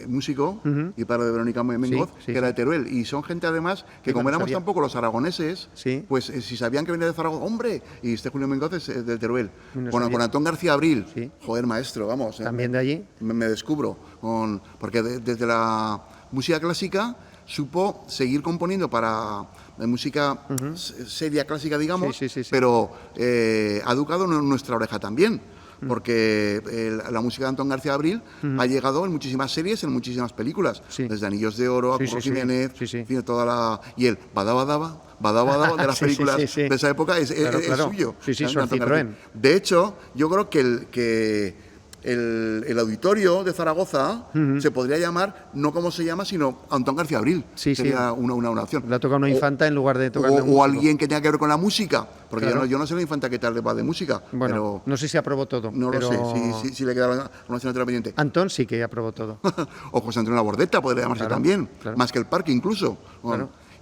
músico y padre de Verónica Mengoz, que era de Teruel. Y son gente, además, que como éramos tampoco los aragoneses, pues si sabían que venía de Zaragoza, ¡hombre! Y este Julio Mengoz es de Teruel. Con Antón García Abril, joder, maestro, vamos. ¿También de allí? Me descubro, porque desde la música clásica supo seguir componiendo para música seria, clásica, digamos, pero ha educado nuestra oreja también. Porque la música de Antón García Abril ha llegado en muchísimas series, en muchísimas películas, desde Anillos de Oro a Curro Jiménez, en fin, y el Badaba de las películas de esa época es suyo. De hecho, yo creo que el auditorio de Zaragoza se podría llamar, no como se llama, sino Antón García Abril. Sería una opción. La toca una infanta en lugar de tocar o alguien que tenga que ver con la música, porque yo no sé la infanta qué tal le va de música. Bueno, pero no sé si aprobó todo. No pero... lo sé, si le queda una asignatura pendiente. Antón sí que aprobó todo. O José Antonio Labordeta podría llamarse también, más que el parque incluso.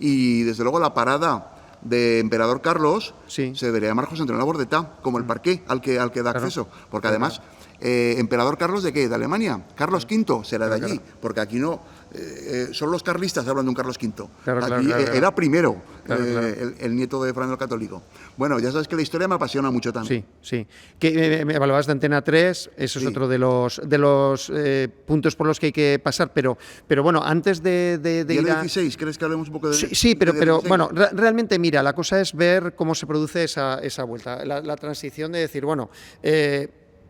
Y desde luego la parada de Emperador Carlos se debería llamar José Antonio Labordeta, como el parque al que da acceso, porque además Emperador Carlos, ¿de qué? ¿De Alemania? Carlos V será de allí, porque aquí no, son los carlistas hablan de un Carlos V. Aquí era primero, el nieto de Fernando el Católico. Bueno, ya sabes que la historia me apasiona mucho también. Sí. Que me hablabas de Antena 3, eso es otro de los puntos por los que hay que pasar, pero bueno, antes de ir a... 16, ¿crees que hablemos un poco de...? Sí, pero bueno, realmente mira, la cosa es ver cómo se produce esa vuelta, la transición de decir, bueno...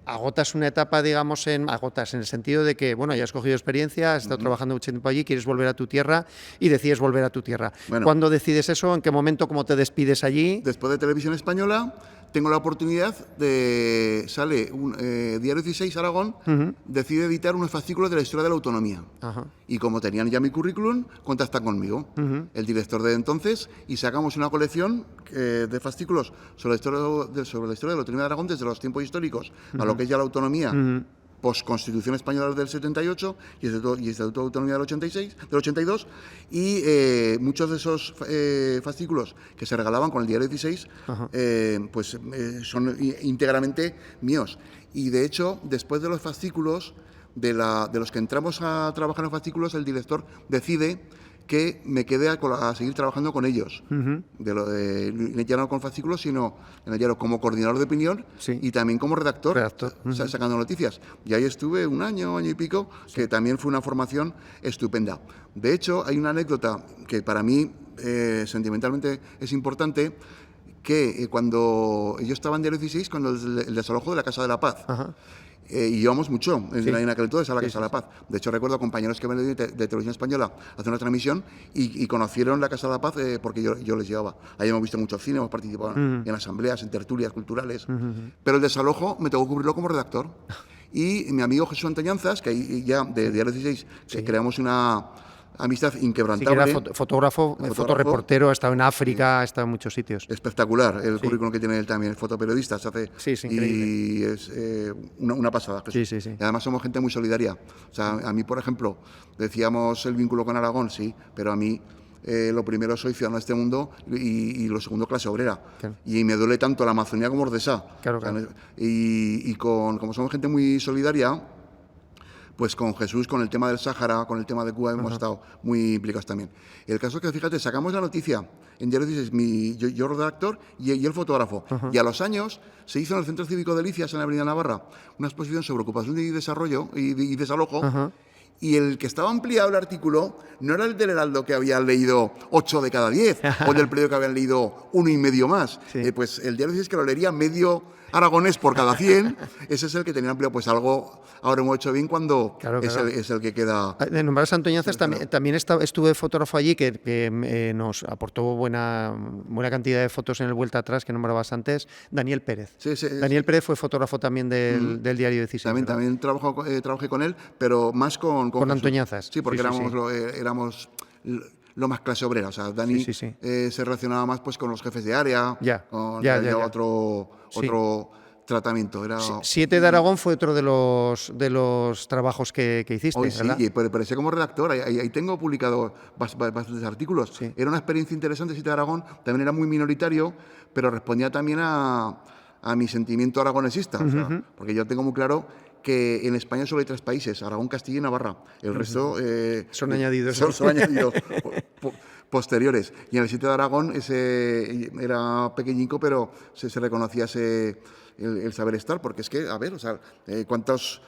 agotas una etapa, digamos, agotas en el sentido de que, bueno, ya has cogido experiencia, has estado trabajando mucho tiempo allí, quieres volver a tu tierra y decides volver a tu tierra. Bueno, ¿cuándo decides eso? ¿En qué momento? ¿Cómo te despides allí? Después de Televisión Española, tengo la oportunidad de... Sale Diario 16 Aragón, decide editar unos fascículos de la historia de la autonomía. Y como tenían ya mi currículum, contactan conmigo, el director de entonces, y sacamos una colección de fascículos sobre la historia de la autonomía de Aragón desde los tiempos históricos a lo que es ya la autonomía. Post-Constitución Española del 78 y Estatuto de Autonomía del 82, y muchos de esos fascículos que se regalaban con el Diario 16 son íntegramente míos. Y de hecho, después de los fascículos, de los que entramos a trabajar en fascículos, el director decide que me quede a seguir trabajando con ellos. Ya no con fascículos, sino como coordinador de opinión y también como redactor. Sacando noticias. Y ahí estuve un año y pico, que también fue una formación estupenda. De hecho, hay una anécdota que para mí sentimentalmente es importante, que cuando yo estaba en Diario 16, cuando el desalojo de la Casa de la Paz, y íbamos mucho en aquel entonces a la Casa de la Paz. De hecho, recuerdo compañeros que venían de Televisión Española a hacer una transmisión y conocieron la Casa de la Paz porque yo les llevaba. Ahí hemos visto mucho cine, hemos participado en asambleas, en tertulias culturales. Pero el desalojo me tocó cubrirlo como redactor. Y mi amigo Jesús Antañanzas, que ahí ya de Diario 16 creamos una amistad inquebrantable. Sí, que era fotógrafo, fotoreportero, ha estado en África, ha estado en muchos sitios. Espectacular el currículum que tiene él también, fotoperiodista, se hace. Increíble. Y es una pasada. Sí. Y además somos gente muy solidaria. O sea, a mí, por ejemplo, decíamos el vínculo con Aragón, sí, pero a mí lo primero soy ciudadano de este mundo y lo segundo clase obrera. Y me duele tanto la Amazonía como Ordesa. Y como somos gente muy solidaria, pues con Jesús, con el tema del Sáhara, con el tema de Cuba, hemos estado muy implicados también. El caso es que, fíjate, sacamos la noticia en Diario 16, yo redactor y el fotógrafo. Y a los años se hizo en el Centro Cívico de Delicias, en la Avenida Navarra, una exposición sobre ocupación y desarrollo y desalojo. Y el que estaba ampliado el artículo no era el del Heraldo que había leído 8 de cada 10 o del periódico que habían leído 1,5 más. Sí. Pues el Diario es que lo leería medio aragonés por cada 100. Ese es el que tenía amplio. Pues algo ahora hemos hecho bien cuando Claro. Es el que queda. De nombrar Santoñanzas, también estuve fotógrafo allí que nos aportó buena cantidad de fotos en el Vuelta Atrás que nombrabas antes, Daniel Pérez. Sí, Daniel Pérez fue fotógrafo también del Diario 16. También trabajé con él, pero más con Antoñanzas. Sí, porque éramos lo más clase obrera. O sea, Dani se relacionaba más pues con los jefes de área, con otro tratamiento. Era... 7 de Aragón fue otro de los trabajos que hiciste, ¿verdad? Sí, pero empecé como redactor. Ahí tengo publicado bastantes artículos. Sí. Era una experiencia interesante 7 de Aragón. También era muy minoritario, pero respondía también a mi sentimiento aragonesista. O sea, porque yo tengo muy claro que en España solo hay 3 países, Aragón, Castilla y Navarra. El resto... son añadidos. Son añadidos posteriores. Y en el sitio de Aragón ese era pequeñico, pero se reconocía el saber estar, porque es que, a ver, o sea, cuántas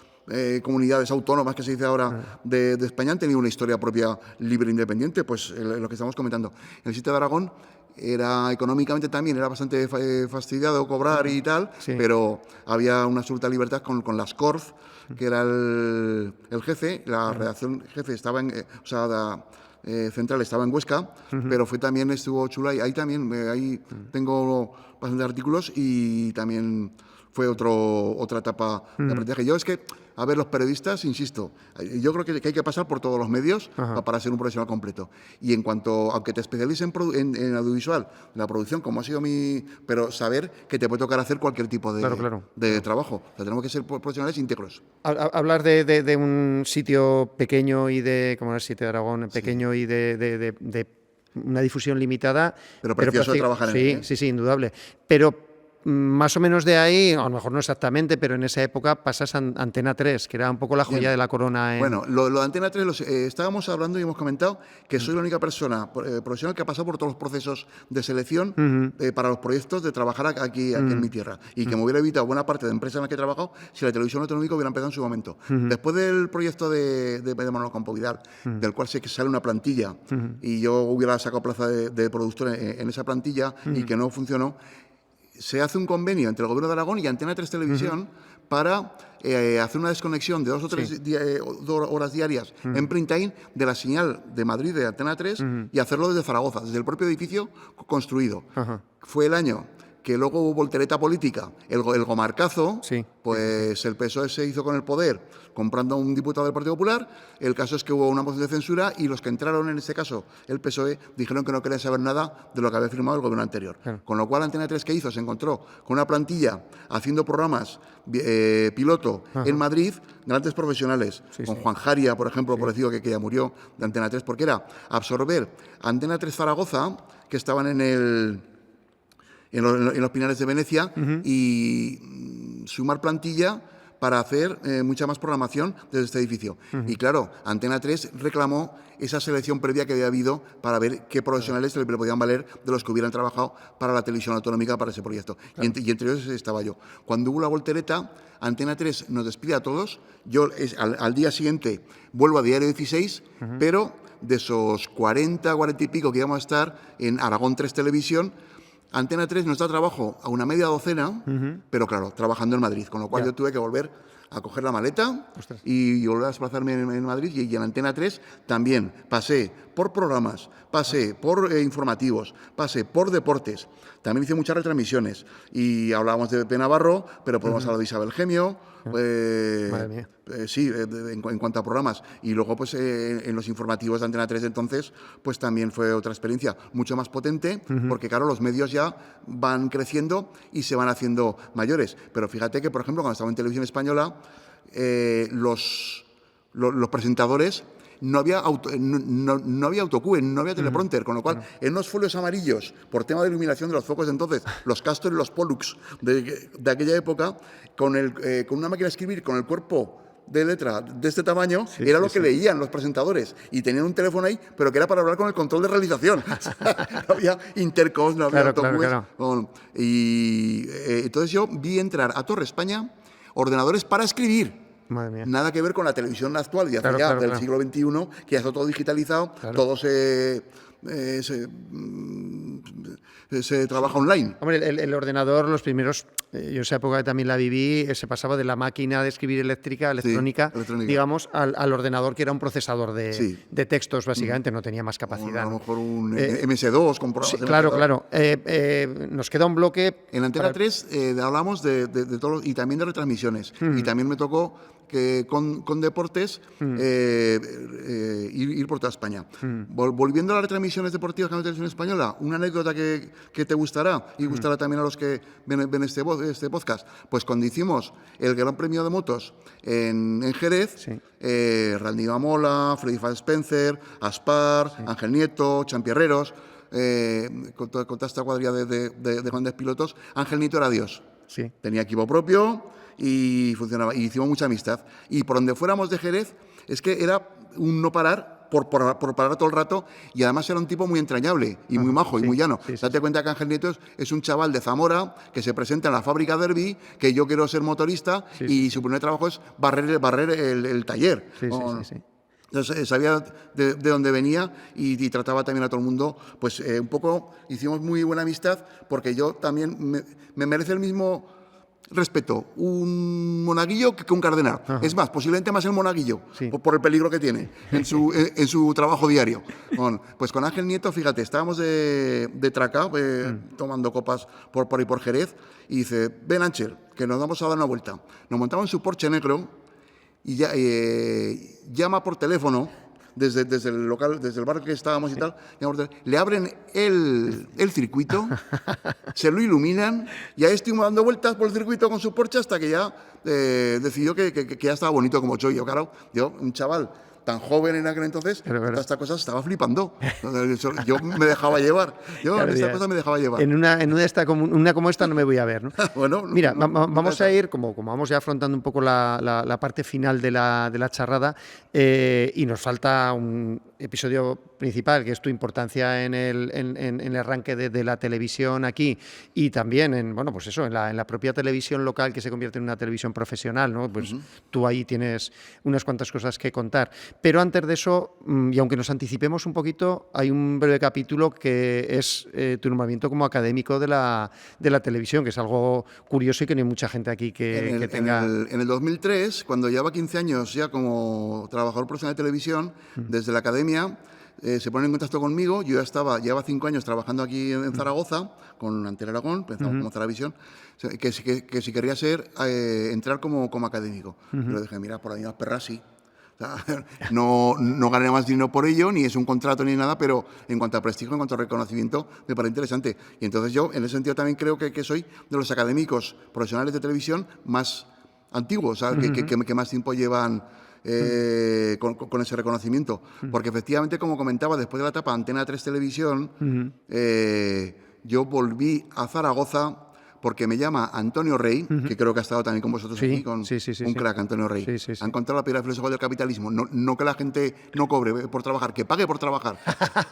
comunidades autónomas que se dice ahora de España han tenido una historia propia libre e independiente, pues lo que estamos comentando. En el sitio de Aragón era económicamente también era bastante fastidiado cobrar y tal, pero había una absoluta libertad con las Corf, que era el jefe, la redacción jefe estaba en, central estaba en Huesca, pero estuvo chula y ahí también, ahí tengo bastantes artículos y también fue otra etapa de aprendizaje. Yo es que, a ver, los periodistas, insisto, yo creo que hay que pasar por todos los medios para ser un profesional completo. Y en cuanto, aunque te especialices en audiovisual, la producción, como ha sido pero saber que te puede tocar hacer cualquier tipo de trabajo. O sea, tenemos que ser profesionales íntegros. Hablar de un sitio pequeño y como era el sitio de Aragón, pequeño y de una difusión limitada. Pero precioso de trabajar en él. Sí, indudable. Pero más o menos de ahí, a lo mejor no exactamente, pero en esa época pasas a Antena 3, que era un poco la joya de la corona. Bueno, lo de Antena 3, estábamos hablando y hemos comentado que soy la única persona profesional que ha pasado por todos los procesos de selección para los proyectos de trabajar aquí en mi tierra y que me hubiera evitado buena parte de empresas en las que he trabajado si la televisión autonómica hubiera empezado en su momento. Después del proyecto de Manolo Campo Vidal, del cual sé que sale una plantilla y yo hubiera sacado plaza de productor en esa plantilla y que no funcionó, se hace un convenio entre el Gobierno de Aragón y Antena 3 Televisión para hacer una desconexión de 2 o 3 horas diarias en prime time de la señal de Madrid de Antena 3 y hacerlo desde Zaragoza, desde el propio edificio construido. Fue el año que luego hubo voltereta política, el gomarcazo, pues el PSOE se hizo con el poder comprando a un diputado del Partido Popular. El caso es que hubo una moción de censura y los que entraron en este caso, el PSOE, dijeron que no querían saber nada de lo que había firmado el gobierno anterior. Con lo cual Antena 3, ¿qué hizo? Se encontró con una plantilla haciendo programas piloto en Madrid, grandes profesionales, con Juan Jaria, por ejemplo, por decirlo que ya murió de Antena 3, porque era absorber Antena 3 Zaragoza, que estaban en los Pinares de Venecia y sumar plantilla para hacer mucha más programación desde este edificio. Y claro, Antena 3 reclamó esa selección previa que había habido para ver qué profesionales le podían valer de los que hubieran trabajado para la televisión autonómica para ese proyecto. Y entre ellos estaba yo. Cuando hubo la voltereta, Antena 3 nos despide a todos. Yo al día siguiente vuelvo a Diario 16, pero de esos 40 y pico que íbamos a estar en Aragón 3 Televisión, Antena 3 nos da trabajo a una media docena, pero claro, trabajando en Madrid, con lo cual yo tuve que volver a coger la maleta y volver a desplazarme en Madrid y en Antena 3 también pasé por programas, pasé por informativos, pasé por deportes, también hice muchas retransmisiones y hablábamos de Pepe Navarro, pero podemos hablar de Isabel Gemio, Madre mía. en cuanto a programas. Y luego, pues, en los informativos de Antena 3 de entonces, pues también fue otra experiencia mucho más potente, porque, claro, los medios ya van creciendo y se van haciendo mayores. Pero fíjate que, por ejemplo, cuando estaba en Televisión Española, los presentadores no había autocue, no había teleprompter, con lo cual, en unos folios amarillos, por tema de iluminación de los focos de entonces, los Castor y los Pollux de aquella época, con una máquina de escribir, con el cuerpo de letra de este tamaño Sí, era sí, lo que sí. leían los presentadores y tenían un teléfono ahí, pero que era para hablar con el control de realización. O sea, no había intercoms, no había Claro, autobuses. claro. Y entonces yo vi entrar a Torre España ordenadores para escribir. Madre mía. Nada que ver con la televisión actual, ya Claro, ya claro, del claro. siglo XXI, que ya está todo digitalizado, Claro. todo se trabaja online. Hombre, el ordenador, los primeros, yo en esa época también la viví, se pasaba de la máquina de escribir electrónica, electrónica. digamos, al ordenador que era un procesador Sí. de textos, básicamente, no tenía más A capacidad. lo ¿no? mejor un MS2 con Sí, programas claro, MS2. claro. Nos queda un bloque. En Antena 3 hablamos de todo y también de retransmisiones. Y también me tocó que con deportes ir por toda España. Volviendo a las retransmisiones deportivas que hay en Televisión Española, una anécdota que te gustará y gustará también a los que ven este podcast. Pues cuando hicimos el Gran Premio de Motos en Jerez, Sí. Randy Mamola, Freddy Van Spencer, Aspar, Ángel Nieto, Champierreros, con toda esta cuadrilla de grandes pilotos, Ángel Nieto era Dios. Sí. Tenía equipo propio y funcionaba. Y hicimos mucha amistad. Y por donde fuéramos de Jerez, es que era un no parar, por parar todo el rato. Y además era un tipo muy entrañable y muy majo y muy llano. Sí, sí, Date cuenta que Ángel Nieto es un chaval de Zamora que se presenta en la fábrica Derby, que yo quiero ser motorista y su primer trabajo es barrer el taller. Sí, sí. Entonces sabía de dónde venía y trataba también a todo el mundo. Pues un poco hicimos muy buena amistad porque yo también me merece el mismo respeto un monaguillo que un cardenal. Ajá. Es más, posiblemente más el monaguillo, Sí. por el peligro que tiene en su trabajo diario. Pues con Ángel Nieto, fíjate, estábamos de traca, tomando copas por ahí por Jerez, y dice, ven Ángel, que nos vamos a dar una vuelta. Nos montamos en su Porsche negro y ya, llama por teléfono desde el local, desde el bar que estábamos y tal, le abren el circuito, se lo iluminan y ahí estuvimos dando vueltas por el circuito con su Porsche hasta que ya decidió que ya estaba bonito como soy yo, claro. Yo, un chaval tan joven en aquel entonces, Pero, todas estas cosas estaba flipando. Yo me dejaba llevar. Claro, Estas cosas me dejaba llevar. En una como esta no me voy a ver, ¿no? Bueno, Mira, vamos a nunca ir, como vamos ya afrontando un poco la parte final de la charrada, y nos falta un episodio principal, que es tu importancia en el arranque de la televisión aquí y también en la propia televisión local que se convierte en una televisión profesional, ¿no? Pues tú ahí tienes unas cuantas cosas que contar. Pero antes de eso, y aunque nos anticipemos un poquito, hay un breve capítulo que es tu nombramiento como académico de la televisión, que es algo curioso y que no hay mucha gente aquí que tenga... En el 2003, cuando llevaba 15 años ya como trabajador profesional de televisión, desde la academia se ponen en contacto conmigo. Yo llevaba 5 años trabajando aquí en Zaragoza con Antena Aragón, empezamos como Zaravisión, que si quería entrar como académico. Pero dije, mira, por ahí unas perras sí. O sea, no gané más dinero por ello, ni es un contrato ni nada, pero en cuanto a prestigio, en cuanto a reconocimiento, me parece interesante. Y entonces yo, en ese sentido, también creo que soy de los académicos profesionales de televisión más antiguos, o sea, que más tiempo llevan con ese reconocimiento. Porque efectivamente, como comentaba, después de la etapa Antena 3 Televisión, yo volví a Zaragoza porque me llama Antonio Rey, que creo que ha estado también con vosotros aquí, con un crack, Antonio Rey. Sí. Ha encontrado la piedra filosofal del capitalismo. No que la gente no cobre por trabajar, que pague por trabajar.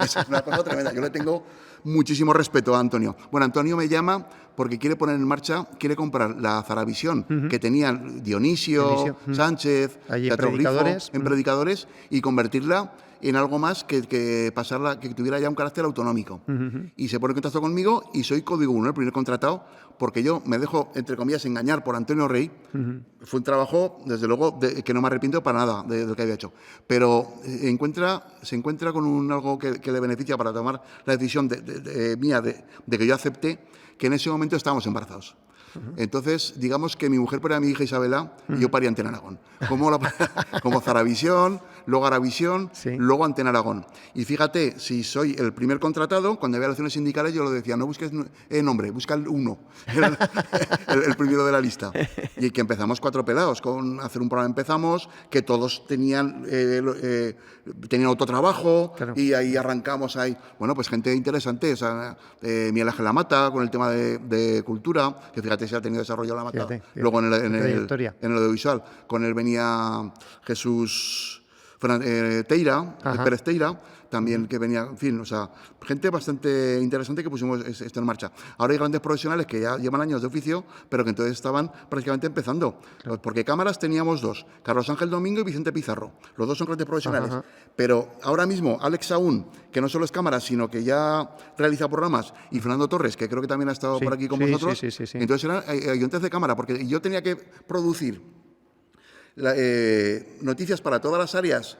Esa es una cosa tremenda. Yo le tengo muchísimo respeto a Antonio. Bueno, Antonio me llama porque quiere poner en marcha, quiere comprar la Zaravisión, que tenían Dionisio, Sánchez, Allí Teatro Predicadores. Grifo, en Predicadores, y convertirla en algo más que pasarla, que tuviera ya un carácter autonómico. Y se pone en contacto conmigo y soy Código 1, el primer contratado, porque yo me dejo, entre comillas, engañar por Antonio Rey. Fue un trabajo, desde luego, que no me arrepiento para nada de lo que había hecho. Pero se encuentra con algo que le beneficia para tomar la decisión mía de que yo acepté que en ese momento estábamos embarazados. Entonces, digamos que mi mujer paría a mi hija Isabela y yo paría Antena Aragón. Como Zaravisión, luego Aravisión, luego Antena Aragón. Y fíjate, si soy el primer contratado, cuando había elecciones sindicales yo lo decía, no busques nombre, busca el uno, el primero de la lista. Y que empezamos 4 pelados, con hacer un programa empezamos, que todos tenían autotrabajo, claro. Y ahí arrancamos ahí. Bueno, pues gente interesante, Miguel Ángel Lamata con el tema de cultura, que fíjate, fíjate si ha tenido desarrollo la mata. Fíjate, Luego en trayectoria. el audiovisual. Con él venía Jesús Teira, Pérez Teira, también que venía, en fin, o sea, gente bastante interesante que pusimos esto en marcha. Ahora hay grandes profesionales que ya llevan años de oficio, pero que entonces estaban prácticamente empezando. Claro. Porque cámaras teníamos dos, Carlos Ángel Domingo y Vicente Pizarro. Los dos son grandes profesionales. Pero ahora mismo Alex Saúl, que no solo es cámara, sino que ya realiza programas, y Fernando Torres, que creo que también ha estado por aquí con vosotros. Entonces eran ayudantes de cámara, porque yo tenía que producir noticias para todas las áreas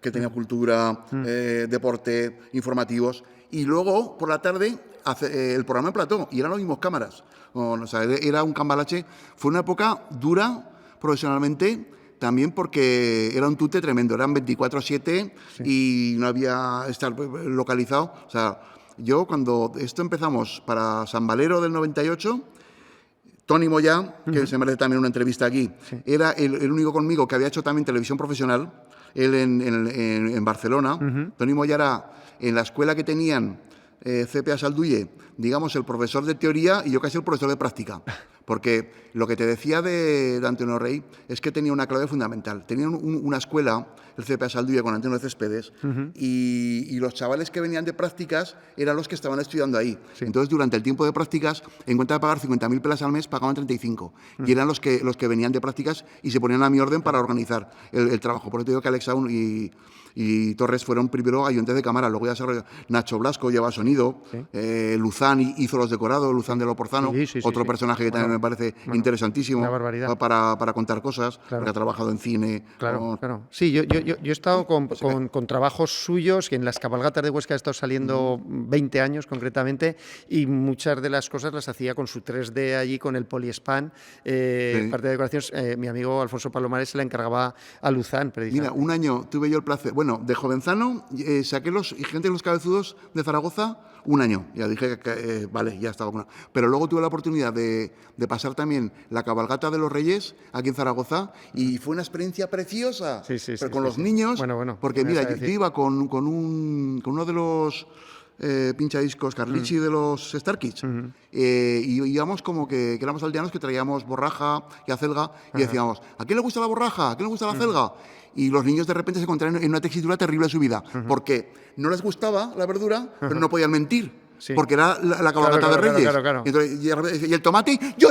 que tenía cultura, deporte, informativos, y luego por la tarde el programa en plató, y eran los mismos cámaras. O sea, era un cambalache. Fue una época dura profesionalmente, también porque era un tute tremendo, eran 24/7 y no había estar localizado. O sea, yo cuando esto empezamos para San Valero del 98... Tony Moyá, que se merece también una entrevista aquí, era el único conmigo que había hecho también televisión profesional, él en Barcelona. Tony Moyá era en la escuela que tenían CPA Salduye, digamos, el profesor de teoría y yo casi el profesor de práctica. Porque lo que te decía de Antonio Rey es que tenía una clave fundamental. Tenían una escuela, el CPA Salduye con Antonio Céspedes, y los chavales que venían de prácticas eran los que estaban estudiando ahí. Entonces, durante el tiempo de prácticas, en cuenta de pagar 50.000 pelas al mes, pagaban 35. Y eran los que venían de prácticas y se ponían a mi orden para organizar el trabajo. Por eso te digo que Alex Saúl y Torres fueron primero ayudantes de cámara, luego ya desarrolló. Nacho Blasco lleva sonido, Luzán hizo los decorados, Luzán de Loporzano, otro personaje que también me parece interesantísimo para contar cosas, porque ha trabajado en cine. Claro. Sí, yo he estado con trabajos suyos, que en las cabalgatas de Huesca he estado saliendo 20 años concretamente, y muchas de las cosas las hacía con su 3D allí, con el poliespan, parte de decoraciones. Mi amigo Alfonso Palomares se la encargaba a Luzán, precisamente. Mira, un año tuve yo el placer, bueno, de jovenzano saqué gente de los cabezudos de Zaragoza un año. Ya dije que vale, ya estaba. Pero luego tuve la oportunidad de pasar también la cabalgata de los Reyes aquí en Zaragoza y fue una experiencia preciosa. Pero con los niños. Bueno, porque mira, yo iba con uno de los pinchadiscos Carlichi de los Star Kids, y íbamos como que éramos aldeanos que traíamos borraja y acelga y decíamos, ¿a quién le gusta la borraja? ¿A quién le gusta la acelga? Y los niños de repente se encontraron en una tesitura terrible de su vida, porque no les gustaba la verdura, pero no podían mentir. Porque era la cabalgata de Reyes. Claro. Y el tomate, yo,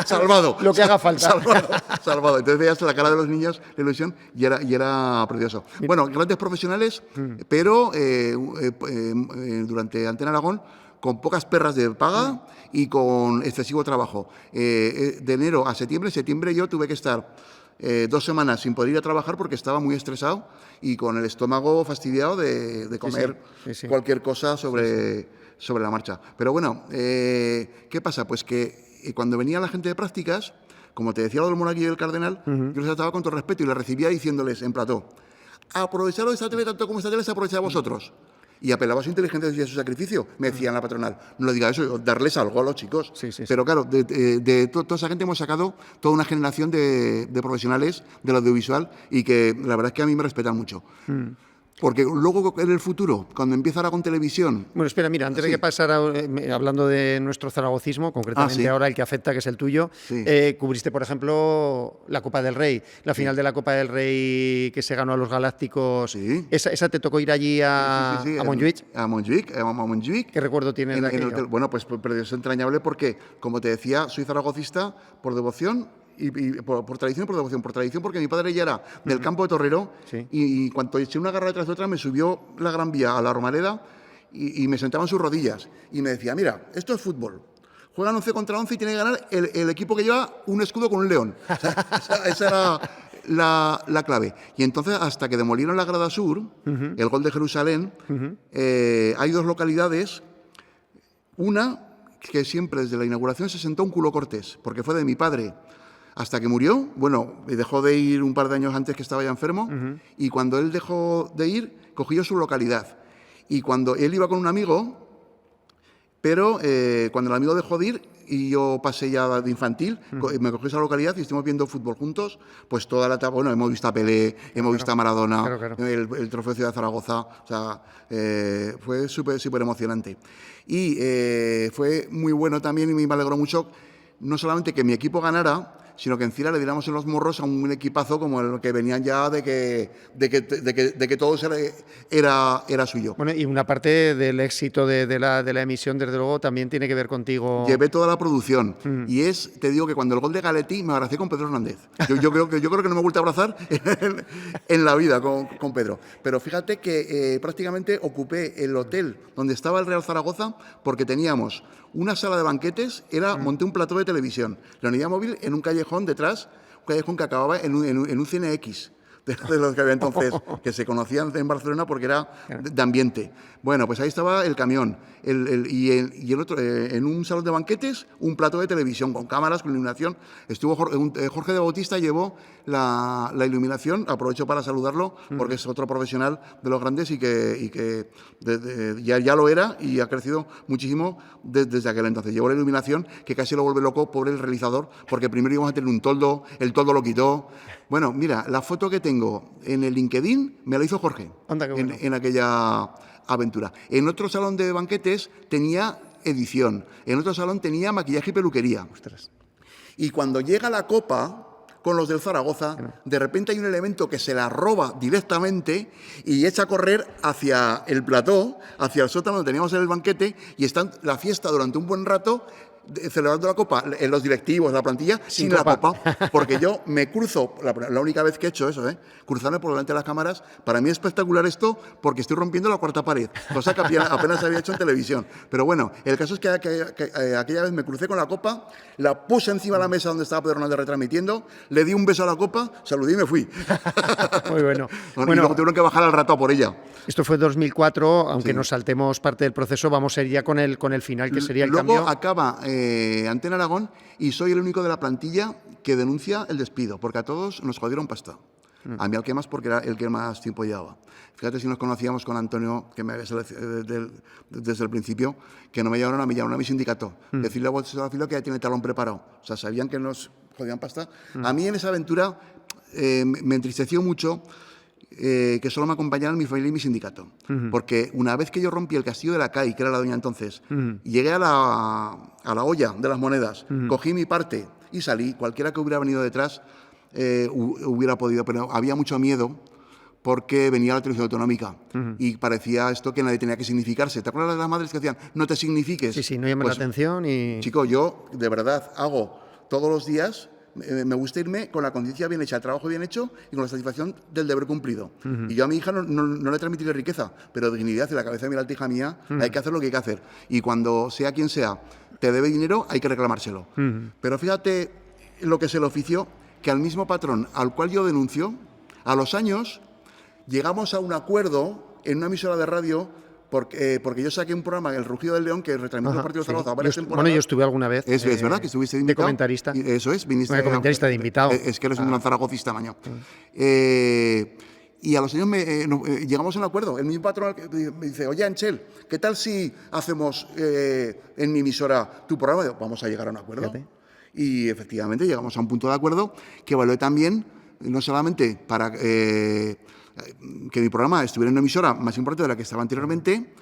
salvado. Lo que haga falta. Salvado. Entonces veías la cara de los niños, la ilusión, y era precioso. Bueno, grandes profesionales, pero durante Antena Aragón, con pocas perras de paga y con excesivo trabajo. De enero a septiembre yo tuve que estar 2 semanas sin poder ir a trabajar porque estaba muy estresado y con el estómago fastidiado de comer cualquier cosa sobre la marcha. Pero bueno, ¿qué pasa? Pues que cuando venía la gente de prácticas, como te decía lo del Monaguillo y el Cardenal, yo les trataba con todo respeto y les recibía diciéndoles en plató, aprovechad esta tele tanto como esta tele se aprovecha de vosotros. Y apelaba a su inteligencia y a su sacrificio. Me decían la patronal, no le diga eso, darles algo a los chicos. Pero claro, de toda esa gente hemos sacado toda una generación de profesionales del audiovisual y que la verdad es que a mí me respetan mucho. Porque luego en el futuro, cuando empieza ahora con televisión... Bueno, espera, mira, antes de que pasara, hablando de nuestro zaragocismo, concretamente ahora el que afecta, que es el tuyo, cubriste, por ejemplo, la Copa del Rey, la final de la Copa del Rey que se ganó a los Galácticos. ¿Esa te tocó ir allí a Montjuïc? A Montjuïc. ¿Qué recuerdo tienes de aquello? Bueno, pues es entrañable porque, como te decía, soy zaragocista por devoción, y por tradición y por devoción. Por tradición porque mi padre ya era del campo de Torrero y cuando eché una garra detrás de otra me subió la Gran Vía a la Romareda y me sentaba en sus rodillas y me decía, mira, esto es fútbol. Juegan 11 contra 11 y tiene que ganar el equipo que lleva un escudo con un león. O sea, esa era la clave. Y entonces, hasta que demolieron la grada sur, el gol de Jerusalén, hay 2 localidades. Una que siempre desde la inauguración se sentó un culo cortés, porque fue de mi padre. Hasta que murió, bueno, dejó de ir un par de años antes que estaba ya enfermo, y cuando él dejó de ir, cogió su localidad. Y cuando él iba con un amigo, pero cuando el amigo dejó de ir, y yo pasé ya de infantil, me cogí esa localidad y estuvimos viendo fútbol juntos, pues toda la etapa, bueno, hemos visto a Pelé, hemos visto a Maradona, el Trofeo de Ciudad de Zaragoza, o sea, fue súper emocionante. Y fue muy bueno también y me alegró mucho no solamente que mi equipo ganara, sino que encima le diéramos en los morros a un equipazo como el que venían ya de que todo era suyo. Bueno, y una parte del éxito de la emisión, desde luego, también tiene que ver contigo. Llevé toda la producción y te digo que cuando el gol de Galetti me abracé con Pedro Hernández. Yo creo que no me he vuelto a abrazar en la vida con Pedro. Pero fíjate que prácticamente ocupé el hotel donde estaba el Real Zaragoza porque teníamos una sala de banquetes, monté un plató de televisión, la unidad móvil en un callejón detrás, un callejón que acababa en un CineX. De los que había entonces, que se conocían en Barcelona porque era de ambiente. Bueno, pues ahí estaba el camión y el otro, en un salón de banquetes, un plató de televisión con cámaras, con iluminación. Estuvo Jorge de Bautista, llevó la iluminación, aprovecho para saludarlo, porque es otro profesional de los grandes y que ya lo era y ha crecido muchísimo desde aquel entonces. Llevó la iluminación, que casi lo vuelve loco por el realizador, porque primero íbamos a tener un toldo, el toldo lo quitó. Bueno, mira, la foto que tengo en el LinkedIn me la hizo Jorge. Anda, qué bueno. en aquella aventura. En otro salón de banquetes tenía edición, en otro salón tenía maquillaje y peluquería. Ostras. Y cuando llega la copa con los del Zaragoza, de repente hay un elemento que se la roba directamente y echa a correr hacia el plató, hacia el sótano donde teníamos el banquete, y está la fiesta durante un buen rato celebrando la copa, los directivos, la plantilla, sin la copa, porque yo me cruzo, la única vez que he hecho eso, cruzarme por delante de las cámaras. Para mí es espectacular esto porque estoy rompiendo la cuarta pared, cosa que apenas había hecho en televisión. Pero bueno, el caso es que aquella vez me crucé con la copa, la puse encima de la mesa donde estaba Pedro Hernández retransmitiendo, le di un beso a la copa, saludé y me fui. Muy bueno. Y luego tuvieron que bajar al rato a por ella. Esto fue 2004, aunque nos saltemos parte del proceso, vamos a ir ya con el final, que sería el luego cambio. Acaba Antena Aragón y soy el único de la plantilla que denuncia el despido, porque a todos nos jodieron pasta. A mí al que más, porque era el que más tiempo llevaba. Fíjate si nos conocíamos con Antonio, que me había desde el principio, que no me llamaron a mí, llamaron a mi sindicato. Decirle a Bolsonaro que ya tiene talón preparado. O sea, sabían que nos jodían pasta. A mí en esa aventura me entristeció mucho que solo me acompañaran mi familia y mi sindicato. Porque una vez que yo rompí el castillo de la CAI, que era la doña entonces, llegué a la olla de las monedas, cogí mi parte y salí. Cualquiera que hubiera venido detrás hubiera podido, pero había mucho miedo porque venía la televisión autonómica y parecía esto que nadie tenía que significarse. ¿Te acuerdas de las madres que decían, no te signifiques? Sí, no llames la atención y... Chico, yo de verdad hago todos los días... Me gusta irme con la conciencia bien hecha, el trabajo bien hecho y con la satisfacción del deber cumplido. Y yo a mi hija no le transmitiré riqueza, pero dignidad en la cabeza de mi alta hija mía, hay que hacer lo que hay que hacer. Y cuando sea quien sea, te debe dinero, hay que reclamárselo. Pero fíjate lo que es el oficio, que al mismo patrón al cual yo denuncio, a los años llegamos a un acuerdo en una emisora de radio. Porque yo saqué un programa, El Rugido del León, que retransmitió el partido de Zaragoza varias temporadas. Bueno, yo estuve alguna vez. Es verdad que estuviste de invitado. De comentarista. Eso es, viniste de comentarista de invitado. Es que eres un gran zaragocista, maño. Y a los años llegamos a un acuerdo. El mismo patrón me dice, oye, Anchel, ¿qué tal si hacemos en mi emisora tu programa? Digo, vamos a llegar a un acuerdo. Fíjate. Y efectivamente llegamos a un punto de acuerdo que valió también, no solamente para... que mi programa estuviera en una emisora más importante de la que estaba anteriormente,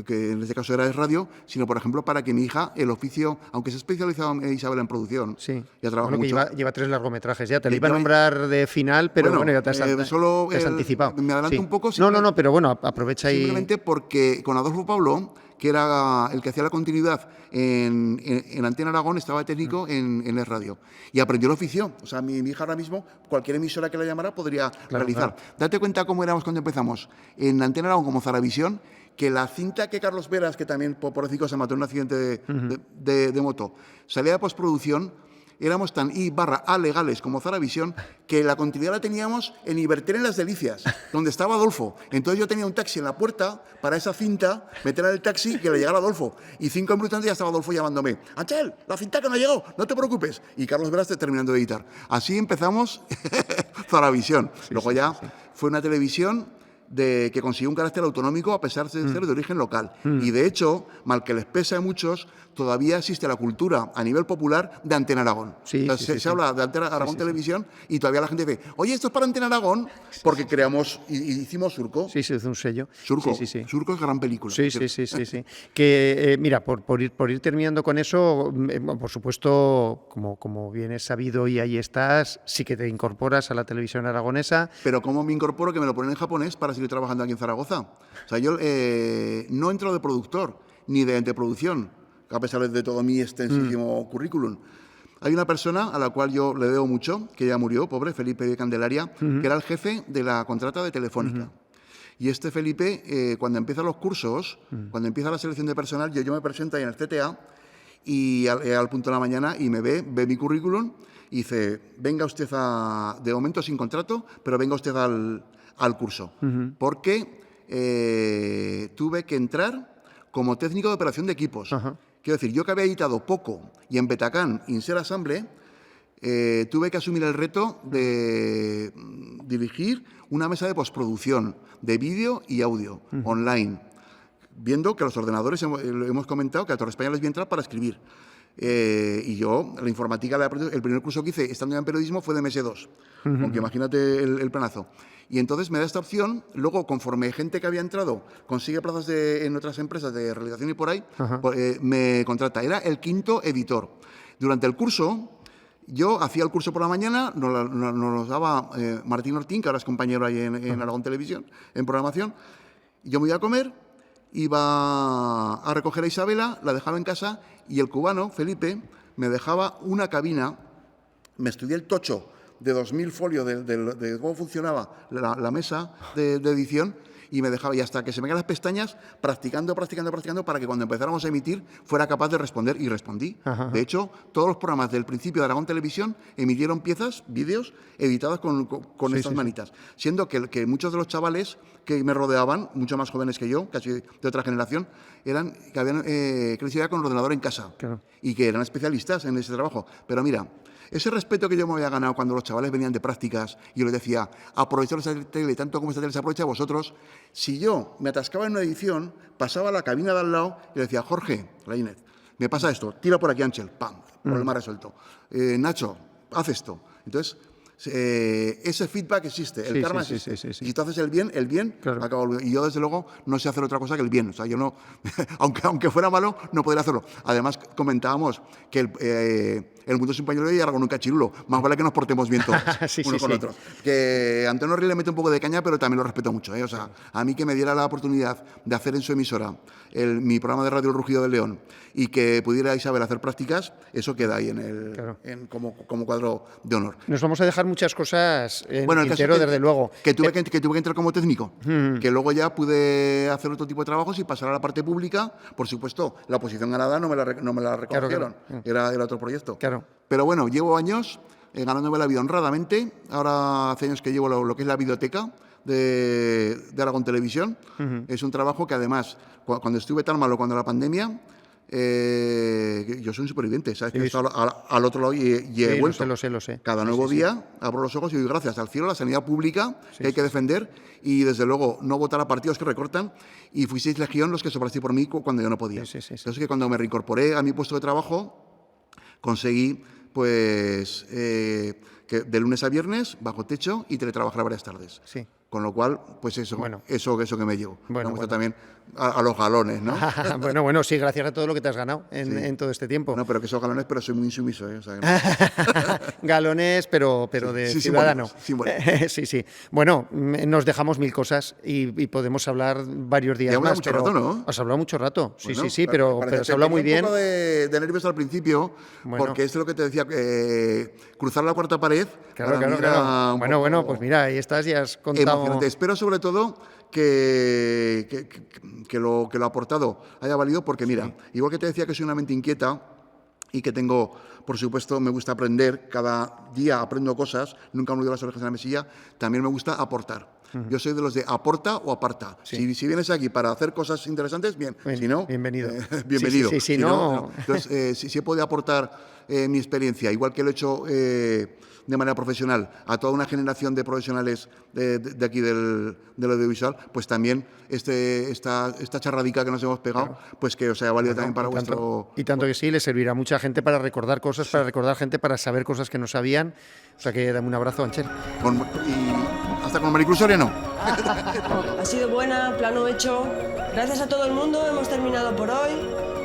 que en este caso era de radio, sino, por ejemplo, para que mi hija, el oficio, aunque se ha especializado Isabel en producción, ya trabaja mucho. Lleva 3 largometrajes ya, te lo iba a nombrar de final, pero bueno ya te has anticipado. Me adelanto un poco. No, pero bueno, aprovecha y... Simplemente porque con Adolfo Pablo, que era el que hacía la continuidad en Antena Aragón, estaba técnico en el radio. Y aprendió el oficio. O sea, mi hija ahora mismo, cualquier emisora que la llamara, podría realizar. Claro. Date cuenta cómo éramos cuando empezamos. En Antena Aragón, como Zaravisión, que la cinta que Carlos Veras, que también, pobrecito, se mató en un accidente de moto, salía de postproducción, éramos tan I/A legales como Zaravisión, que la continuidad la teníamos en Iberter en Las Delicias, donde estaba Adolfo. Entonces yo tenía un taxi en la puerta para esa cinta, meter en el taxi y que le llegara a Adolfo. Y 5 minutos antes ya estaba Adolfo llamándome. Anchel, la cinta que no ha llegado, no te preocupes. Y Carlos Veras terminando de editar. Así empezamos Zaravisión. Luego ya fue una televisión de que consiguió un carácter autonómico a pesar de ser de origen local. Y de hecho, mal que les pese a muchos, todavía existe la cultura a nivel popular de Antena Aragón. Se habla de Antena Aragón Televisión y todavía la gente dice, oye, esto es para Antena Aragón, porque creamos y hicimos Surco. Sí, es un sello. Surco, Sí. Surco es gran película. Sí. Que, mira, por ir terminando con eso, por supuesto, como bien es sabido y ahí estás, sí que te incorporas a la televisión aragonesa. Pero ¿cómo me incorporo? Que me lo ponen en japonés para seguir trabajando aquí en Zaragoza. O sea, yo no entro de productor ni de anteproducción, a pesar de todo mi extensísimo currículum. Hay una persona a la cual yo le debo mucho, que ya murió, pobre, Felipe de Candelaria, que era el jefe de la contrata de Telefónica. Y este Felipe, cuando empiezan los cursos, cuando empieza la selección de personal, yo me presento ahí en el CTA y al punto de la mañana y me ve mi currículum y dice, venga usted de momento sin contrato, pero venga usted al curso. Porque tuve que entrar como técnico de operación de equipos. Quiero decir, yo que había editado poco y en Betacán, Insert Assemble, tuve que asumir el reto de dirigir una mesa de postproducción de vídeo y audio online, viendo que los ordenadores, hemos comentado que a Torre España les voy a entrar para escribir. Y yo, la informática, el primer curso que hice estando ya en periodismo fue de MS2, aunque imagínate el planazo. Y entonces me da esta opción, luego conforme gente que había entrado consigue plazas en otras empresas de realización y por ahí, me contrata. Era el 5º editor. Durante el curso, yo hacía el curso por la mañana, nos daba Martín Ortín, que ahora es compañero ahí en Aragón Televisión, en programación. Yo me iba a comer, iba a recoger a Isabela, la dejaba en casa y el cubano, Felipe, me dejaba una cabina, me estudié el tocho de 2000 folios de cómo funcionaba la mesa de edición y me dejaba, y hasta que se me caían las pestañas, practicando para que cuando empezáramos a emitir fuera capaz de responder, y respondí. De hecho, todos los programas del principio de Aragón Televisión emitieron vídeos editados con estas manitas, siendo que muchos de los chavales que me rodeaban, mucho más jóvenes que yo, casi de otra generación, que habían crecido ya con el ordenador en casa y que eran especialistas en ese trabajo. Pero mira, ese respeto que yo me había ganado cuando los chavales venían de prácticas y yo les decía, aprovecharos esta tele tanto como esta tele se aprovecha a vosotros, si yo me atascaba en una edición, pasaba a la cabina de al lado y le decía, Jorge, Lainez, me pasa esto, tira por aquí, Ángel, pam, problema resuelto. Nacho, haz esto. Entonces, ese feedback existe, el karma existe. Y si tú haces el bien acaba volviendo. Y yo, desde luego, no sé hacer otra cosa que el bien. O sea, yo no, aunque fuera malo, no podría hacerlo. Además, comentábamos que el mundo es un pañuelo y Aragón un cachirulo. Más vale que nos portemos bien todos, uno con otro. Que Antonio Rey le mete un poco de caña, pero también lo respeto mucho. O sea, a mí que me diera la oportunidad de hacer en su emisora mi programa de radio El Rugido del León y que pudiera Isabel hacer prácticas, eso queda ahí como cuadro de honor. Nos vamos a dejar muchas cosas en el tintero, desde luego. Que tuve que entrar como técnico, que luego ya pude hacer otro tipo de trabajos y pasar a la parte pública. Por supuesto, la posición ganada no me la reconocieron, era otro proyecto. Pero bueno, llevo años ganándome la vida honradamente. Ahora hace años que llevo lo que es la videoteca de Aragón Televisión. Es un trabajo que además, cuando estuve tan malo, cuando la pandemia, yo soy un superviviente, ¿sabes? Que he estado al otro lado y he vuelto. Lo sé. Cada nuevo día abro los ojos y doy gracias al cielo, a la sanidad pública que hay que defender y, desde luego, no votar a partidos que recortan. Y fuisteis legión los que sobrasteis por mí cuando yo no podía. Entonces, que cuando me reincorporé a mi puesto de trabajo, conseguí, pues, que de lunes a viernes, bajo techo y teletrabajar varias tardes. Con lo cual, pues eso que me llevo. También a los galones, ¿no? Bueno, sí, gracias a todo lo que te has ganado en todo este tiempo. No, pero que esos galones, pero soy muy insumiso, ¿eh? O sea, Galones, pero de ciudadano. Sí. Bueno, nos dejamos mil cosas y podemos hablar varios días más. Mucho rato, ¿no? Has hablado mucho rato, sí, pero se habla muy bien. Un poco de nervios al principio, porque es lo que te decía, cruzar la cuarta pared. Claro. Bueno, pues mira, ahí estás y has contado. Emocionante. Espero sobre todo que lo ha aportado haya valido, porque mira, igual que te decía que soy una mente inquieta y que tengo, por supuesto, me gusta aprender, cada día aprendo cosas, nunca me doy las orejas en la mesilla, también me gusta aportar. Yo soy de los de aporta o aparta. Sí. Si vienes aquí para hacer cosas interesantes, bien. Si no, bienvenido. bienvenido. Sí, Si no, entonces, si he podido aportar mi experiencia, igual que lo he hecho de manera profesional a toda una generación de profesionales de aquí del audiovisual, pues también esta charradica que nos hemos pegado, pues que os sea válida también para vuestro... Y tanto que sí, le servirá a mucha gente para recordar cosas, para recordar gente, para saber cosas que no sabían. O sea que dame un abrazo, Anchel. Y hasta con Maricruz Soriano. Ha sido buena, plano hecho. Gracias a todo el mundo, hemos terminado por hoy.